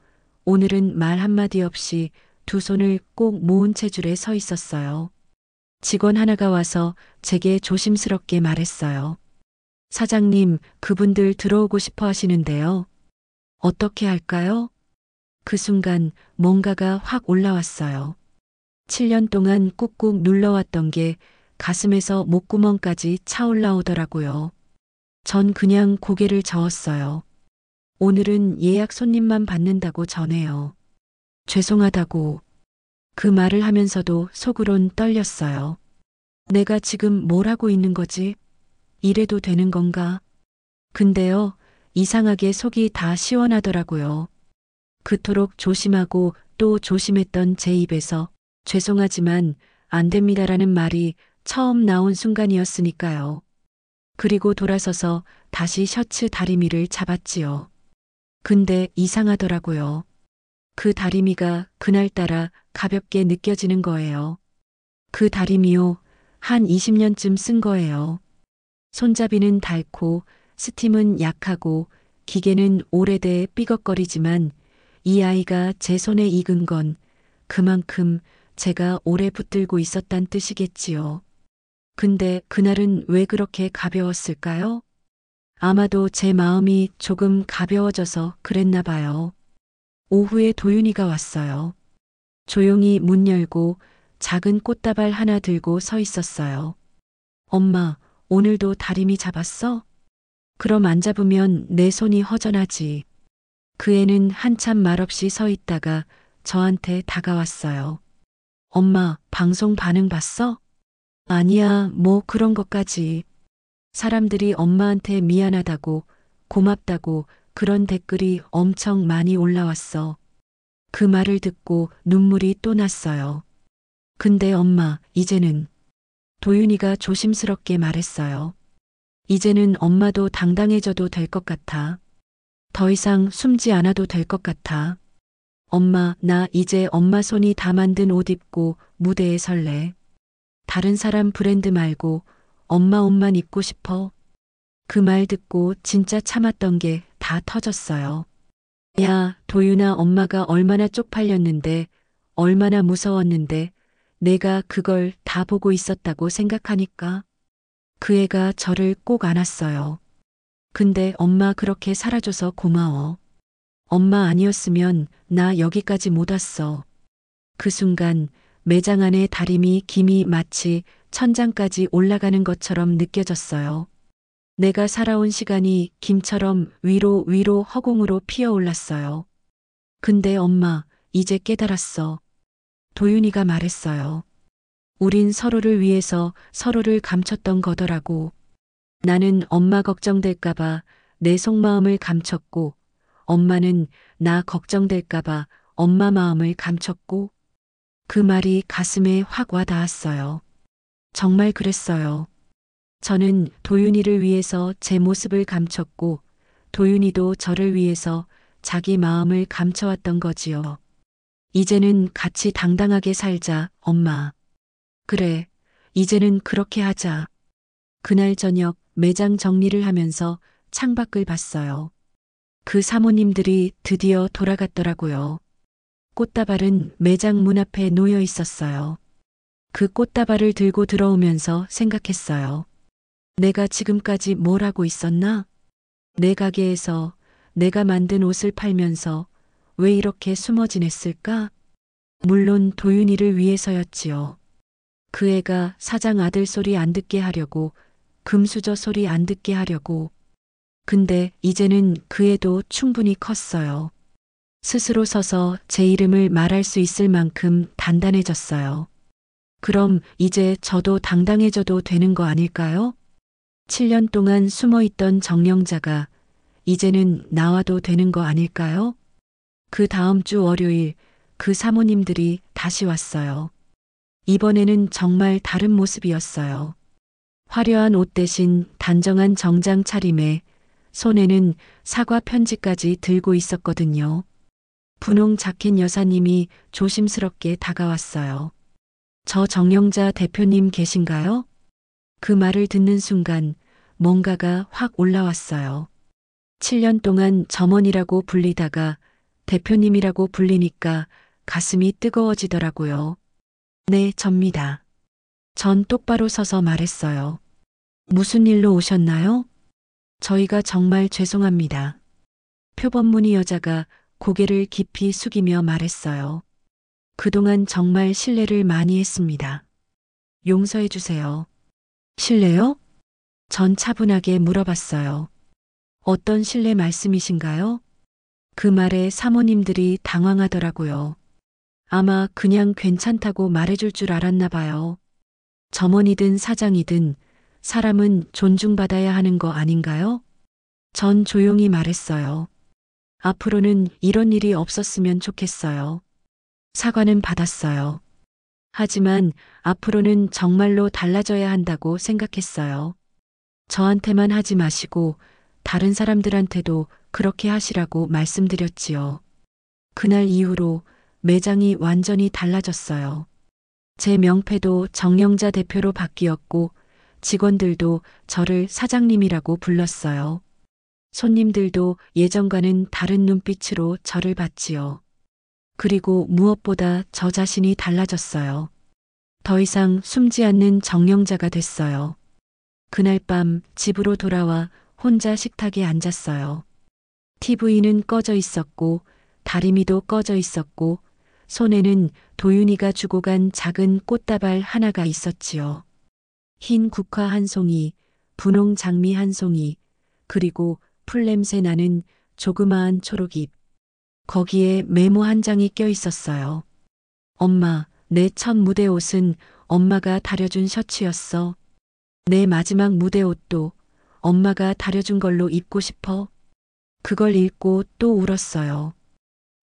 오늘은 말 한마디 없이 두 손을 꼭 모은 체줄에 서 있었어요. 직원 하나가 와서 제게 조심스럽게 말했어요. 사장님, 그분들 들어오고 싶어 하시는데요. 어떻게 할까요? 그 순간 뭔가가 확 올라왔어요. 7년 동안 꾹꾹 눌러왔던 게 가슴에서 목구멍까지 차올라오더라고요. 전 그냥 고개를 저었어요. 오늘은 예약 손님만 받는다고 전해요. 죄송하다고. 그 말을 하면서도 속으론 떨렸어요. 내가 지금 뭘 하고 있는 거지? 이래도 되는 건가? 근데요, 이상하게 속이 다 시원하더라고요. 그토록 조심하고 또 조심했던 제 입에서 죄송하지만 안 됩니다라는 말이 처음 나온 순간이었으니까요. 그리고 돌아서서 다시 셔츠 다리미를 잡았지요. 근데 이상하더라고요. 그 다리미가 그날따라 가볍게 느껴지는 거예요. 그 다리미요, 한 20년쯤 쓴 거예요. 손잡이는 닳고 스팀은 약하고 기계는 오래돼 삐걱거리지만 이 아이가 제 손에 익은 건 그만큼 제가 오래 붙들고 있었단 뜻이겠지요. 근데 그날은 왜 그렇게 가벼웠을까요? 아마도 제 마음이 조금 가벼워져서 그랬나 봐요. 오후에 도윤이가 왔어요. 조용히 문 열고 작은 꽃다발 하나 들고 서 있었어요. 엄마, 오늘도 다리미 잡았어? 그럼 안 잡으면 내 손이 허전하지. 그 애는 한참 말없이 서 있다가 저한테 다가왔어요. 엄마, 방송 반응 봤어? 아니야, 뭐 그런 것까지. 사람들이 엄마한테 미안하다고, 고맙다고 그런 댓글이 엄청 많이 올라왔어. 그 말을 듣고 눈물이 또 났어요. 근데 엄마, 이제는 도윤이가 조심스럽게 말했어요. 이제는 엄마도 당당해져도 될 것 같아. 더 이상 숨지 않아도 될 것 같아. 엄마, 나 이제 엄마 손이 다 만든 옷 입고 무대에 설래. 다른 사람 브랜드 말고 엄마 옷만 입고 싶어. 그 말 듣고 진짜 참았던 게 다 터졌어요. 야, 도윤아, 엄마가 얼마나 쪽팔렸는데, 얼마나 무서웠는데, 내가 그걸 다 보고 있었다고 생각하니까. 그 애가 저를 꼭 안았어요. 근데 엄마 그렇게 살아줘서 고마워. 엄마 아니었으면 나 여기까지 못 왔어. 그 순간 매장 안의 다리미 김이 마치 천장까지 올라가는 것처럼 느껴졌어요. 내가 살아온 시간이 김처럼 위로 허공으로 피어올랐어요. 근데 엄마, 이제 깨달았어. 도윤이가 말했어요. 우린 서로를 위해서 서로를 감췄던 거더라고. 나는 엄마 걱정될까봐 내 속마음을 감췄고, 엄마는 나 걱정될까봐 엄마 마음을 감췄고, 그 말이 가슴에 확 와 닿았어요. 정말 그랬어요. 저는 도윤이를 위해서 제 모습을 감췄고, 도윤이도 저를 위해서 자기 마음을 감춰왔던 거지요. 이제는 같이 당당하게 살자, 엄마. 그래, 이제는 그렇게 하자. 그날 저녁 매장 정리를 하면서 창밖을 봤어요. 그 사모님들이 드디어 돌아갔더라고요. 꽃다발은 매장 문 앞에 놓여 있었어요. 그 꽃다발을 들고 들어오면서 생각했어요. 내가 지금까지 뭘 하고 있었나? 내 가게에서 내가 만든 옷을 팔면서 왜 이렇게 숨어 지냈을까? 물론 도윤이를 위해서였지요. 그 애가 사장 아들 소리 안 듣게 하려고, 금수저 소리 안 듣게 하려고. 근데 이제는 그 애도 충분히 컸어요. 스스로 서서 제 이름을 말할 수 있을 만큼 단단해졌어요. 그럼 이제 저도 당당해져도 되는 거 아닐까요? 7년 동안 숨어있던 정령자가 이제는 나와도 되는 거 아닐까요? 그 다음 주 월요일 그 사모님들이 다시 왔어요. 이번에는 정말 다른 모습이었어요. 화려한 옷 대신 단정한 정장 차림에 손에는 사과 편지까지 들고 있었거든요. 분홍 자켓 여사님이 조심스럽게 다가왔어요. 저 정영자 대표님 계신가요? 그 말을 듣는 순간 뭔가가 확 올라왔어요. 7년 동안 점원이라고 불리다가 대표님이라고 불리니까 가슴이 뜨거워지더라고요. 네, 접니다. 전 똑바로 서서 말했어요. 무슨 일로 오셨나요? 저희가 정말 죄송합니다. 표범무늬 여자가 고개를 깊이 숙이며 말했어요. 그동안 정말 실례를 많이 했습니다. 용서해 주세요. 실례요? 전 차분하게 물어봤어요. 어떤 실례 말씀이신가요? 그 말에 사모님들이 당황하더라고요. 아마 그냥 괜찮다고 말해줄 줄 알았나 봐요. 점원이든 사장이든 사람은 존중받아야 하는 거 아닌가요? 전 조용히 말했어요. 앞으로는 이런 일이 없었으면 좋겠어요. 사과는 받았어요. 하지만 앞으로는 정말로 달라져야 한다고 생각했어요. 저한테만 하지 마시고 다른 사람들한테도 그렇게 하시라고 말씀드렸지요. 그날 이후로 매장이 완전히 달라졌어요. 제 명패도 정영자 대표로 바뀌었고 직원들도 저를 사장님이라고 불렀어요. 손님들도 예전과는 다른 눈빛으로 저를 봤지요. 그리고 무엇보다 저 자신이 달라졌어요. 더 이상 숨지 않는 정령자가 됐어요. 그날 밤 집으로 돌아와 혼자 식탁에 앉았어요. TV는 꺼져 있었고 다리미도 꺼져 있었고 손에는 도윤이가 주고 간 작은 꽃다발 하나가 있었지요. 흰 국화 한 송이, 분홍 장미 한 송이, 그리고 풀냄새 나는 조그마한 초록잎. 거기에 메모 한 장이 껴 있었어요. 엄마, 내 첫 무대 옷은 엄마가 다려준 셔츠였어. 내 마지막 무대 옷도 엄마가 다려준 걸로 입고 싶어. 그걸 읽고 또 울었어요.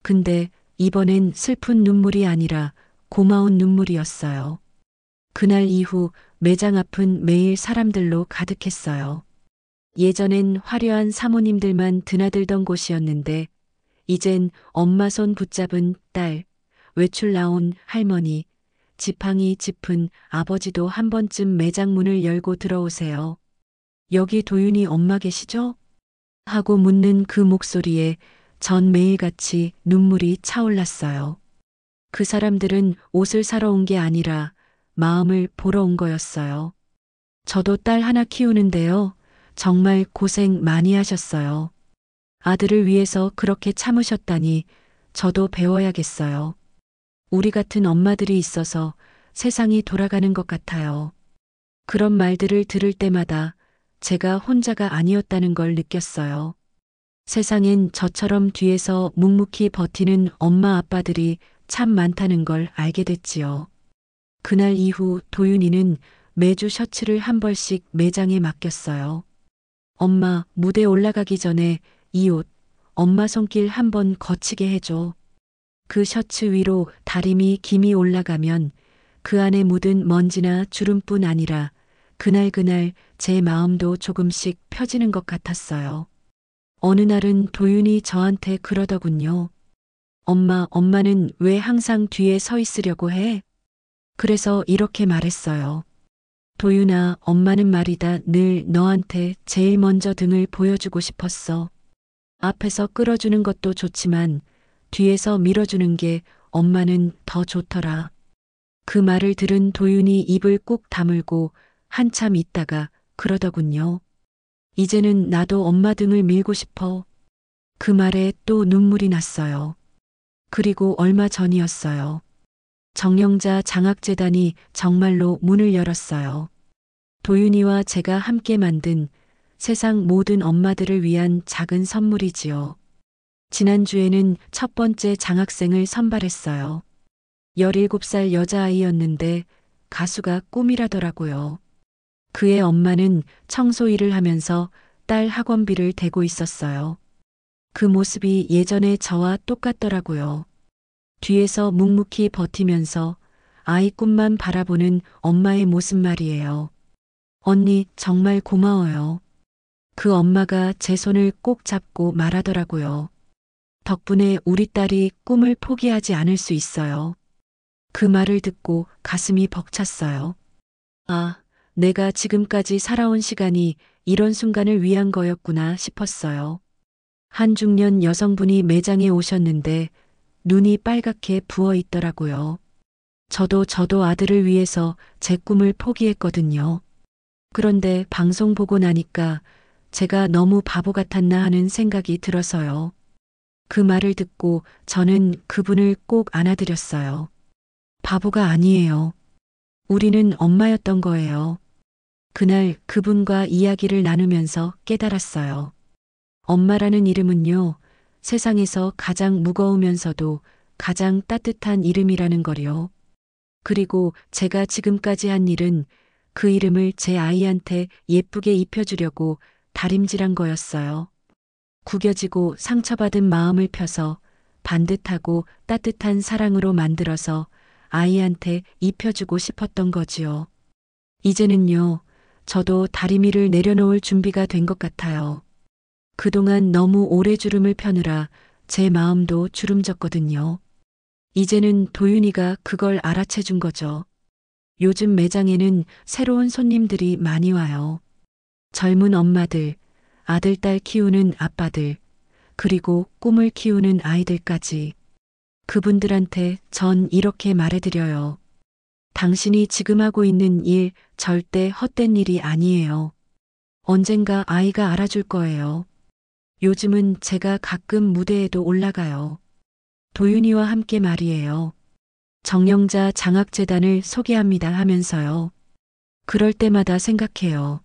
근데 이번엔 슬픈 눈물이 아니라 고마운 눈물이었어요. 그날 이후 매장 앞은 매일 사람들로 가득했어요. 예전엔 화려한 사모님들만 드나들던 곳이었는데 이젠 엄마 손 붙잡은 딸, 외출 나온 할머니, 지팡이 짚은 아버지도 한 번쯤 매장 문을 열고 들어오세요. 여기 도윤이 엄마 계시죠? 하고 묻는 그 목소리에 전 매일같이 눈물이 차올랐어요. 그 사람들은 옷을 사러 온 게 아니라 마음을 보러 온 거였어요. 저도 딸 하나 키우는데요. 정말 고생 많이 하셨어요. 아들을 위해서 그렇게 참으셨다니 저도 배워야겠어요. 우리 같은 엄마들이 있어서 세상이 돌아가는 것 같아요. 그런 말들을 들을 때마다 제가 혼자가 아니었다는 걸 느꼈어요. 세상엔 저처럼 뒤에서 묵묵히 버티는 엄마 아빠들이 참 많다는 걸 알게 됐지요. 그날 이후 도윤이는 매주 셔츠를 한 벌씩 매장에 맡겼어요. 엄마, 무대 올라가기 전에 이 옷, 엄마 손길 한번 거치게 해줘. 그 셔츠 위로 다리미 김이 올라가면 그 안에 묻은 먼지나 주름뿐 아니라 그날 제 마음도 조금씩 펴지는 것 같았어요. 어느 날은 도윤이 저한테 그러더군요. 엄마는 왜 항상 뒤에 서 있으려고 해? 그래서 이렇게 말했어요. 도윤아, 엄마는 말이다 늘 너한테 제일 먼저 등을 보여주고 싶었어. 앞에서 끌어주는 것도 좋지만 뒤에서 밀어주는 게 엄마는 더 좋더라. 그 말을 들은 도윤이 입을 꾹 다물고 한참 있다가 그러더군요. 이제는 나도 엄마 등을 밀고 싶어. 그 말에 또 눈물이 났어요. 그리고 얼마 전이었어요. 정영자 장학재단이 정말로 문을 열었어요. 도윤이와 제가 함께 만든 세상 모든 엄마들을 위한 작은 선물이지요. 지난주에는 첫 번째 장학생을 선발했어요. 17살 여자아이였는데 가수가 꿈이라더라고요. 그의 엄마는 청소 일을 하면서 딸 학원비를 대고 있었어요. 그 모습이 예전에 저와 똑같더라고요. 뒤에서 묵묵히 버티면서 아이 꿈만 바라보는 엄마의 모습 말이에요. 언니, 정말 고마워요. 그 엄마가 제 손을 꼭 잡고 말하더라고요. 덕분에 우리 딸이 꿈을 포기하지 않을 수 있어요. 그 말을 듣고 가슴이 벅찼어요. 아, 내가 지금까지 살아온 시간이 이런 순간을 위한 거였구나 싶었어요. 한 중년 여성분이 매장에 오셨는데 눈이 빨갛게 부어 있더라고요. 저도 아들을 위해서 제 꿈을 포기했거든요. 그런데 방송 보고 나니까 제가 너무 바보 같았나 하는 생각이 들어서요. 그 말을 듣고 저는 그분을 꼭 안아드렸어요. 바보가 아니에요. 우리는 엄마였던 거예요. 그날 그분과 이야기를 나누면서 깨달았어요. 엄마라는 이름은요, 세상에서 가장 무거우면서도 가장 따뜻한 이름이라는 거요. 그리고 제가 지금까지 한 일은 그 이름을 제 아이한테 예쁘게 입혀주려고 다림질한 거였어요. 구겨지고 상처받은 마음을 펴서 반듯하고 따뜻한 사랑으로 만들어서 아이한테 입혀주고 싶었던 거지요. 이제는요, 저도 다리미를 내려놓을 준비가 된 것 같아요. 그동안 너무 오래 주름을 펴느라 제 마음도 주름졌거든요. 이제는 도윤이가 그걸 알아채 준 거죠. 요즘 매장에는 새로운 손님들이 많이 와요. 젊은 엄마들, 아들, 딸 키우는 아빠들, 그리고 꿈을 키우는 아이들까지. 그분들한테 전 이렇게 말해드려요. 당신이 지금 하고 있는 일 절대 헛된 일이 아니에요. 언젠가 아이가 알아줄 거예요. 요즘은 제가 가끔 무대에도 올라가요. 도윤이와 함께 말이에요. 정영자 장학재단을 소개합니다 하면서요. 그럴 때마다 생각해요.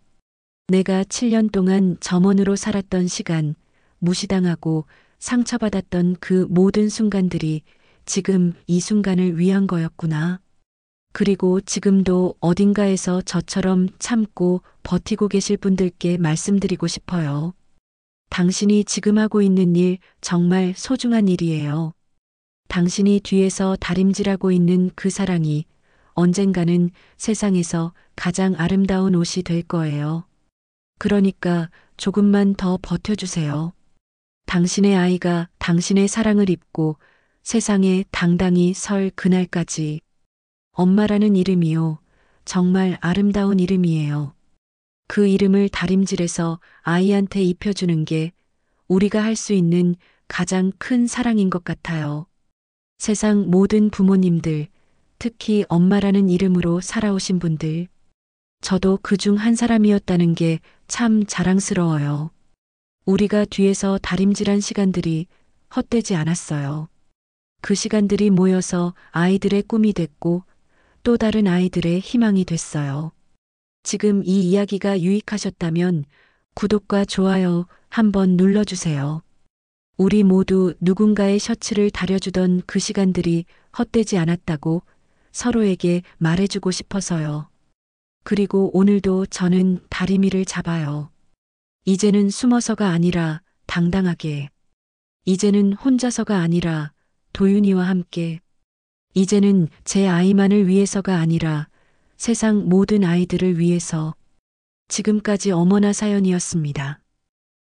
내가 7년 동안 점원으로 살았던 시간, 무시당하고 상처받았던 그 모든 순간들이 지금 이 순간을 위한 거였구나. 그리고 지금도 어딘가에서 저처럼 참고 버티고 계실 분들께 말씀드리고 싶어요. 당신이 지금 하고 있는 일 정말 소중한 일이에요. 당신이 뒤에서 다림질하고 있는 그 사랑이 언젠가는 세상에서 가장 아름다운 옷이 될 거예요. 그러니까 조금만 더 버텨주세요. 당신의 아이가 당신의 사랑을 입고 세상에 당당히 설 그날까지. 엄마라는 이름이요. 정말 아름다운 이름이에요. 그 이름을 다림질해서 아이한테 입혀주는 게 우리가 할 수 있는 가장 큰 사랑인 것 같아요. 세상 모든 부모님들, 특히 엄마라는 이름으로 살아오신 분들, 저도 그중 한 사람이었다는 게 참 자랑스러워요. 우리가 뒤에서 다림질한 시간들이 헛되지 않았어요. 그 시간들이 모여서 아이들의 꿈이 됐고 또 다른 아이들의 희망이 됐어요. 지금 이 이야기가 유익하셨다면 구독과 좋아요 한번 눌러주세요. 우리 모두 누군가의 셔츠를 다려주던 그 시간들이 헛되지 않았다고 서로에게 말해주고 싶어서요. 그리고 오늘도 저는 다리미를 잡아요. 이제는 숨어서가 아니라 당당하게. 이제는 혼자서가 아니라 도윤이와 함께. 이제는 제 아이만을 위해서가 아니라 세상 모든 아이들을 위해서. 지금까지 어머나 사연이었습니다.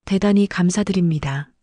대단히 감사드립니다.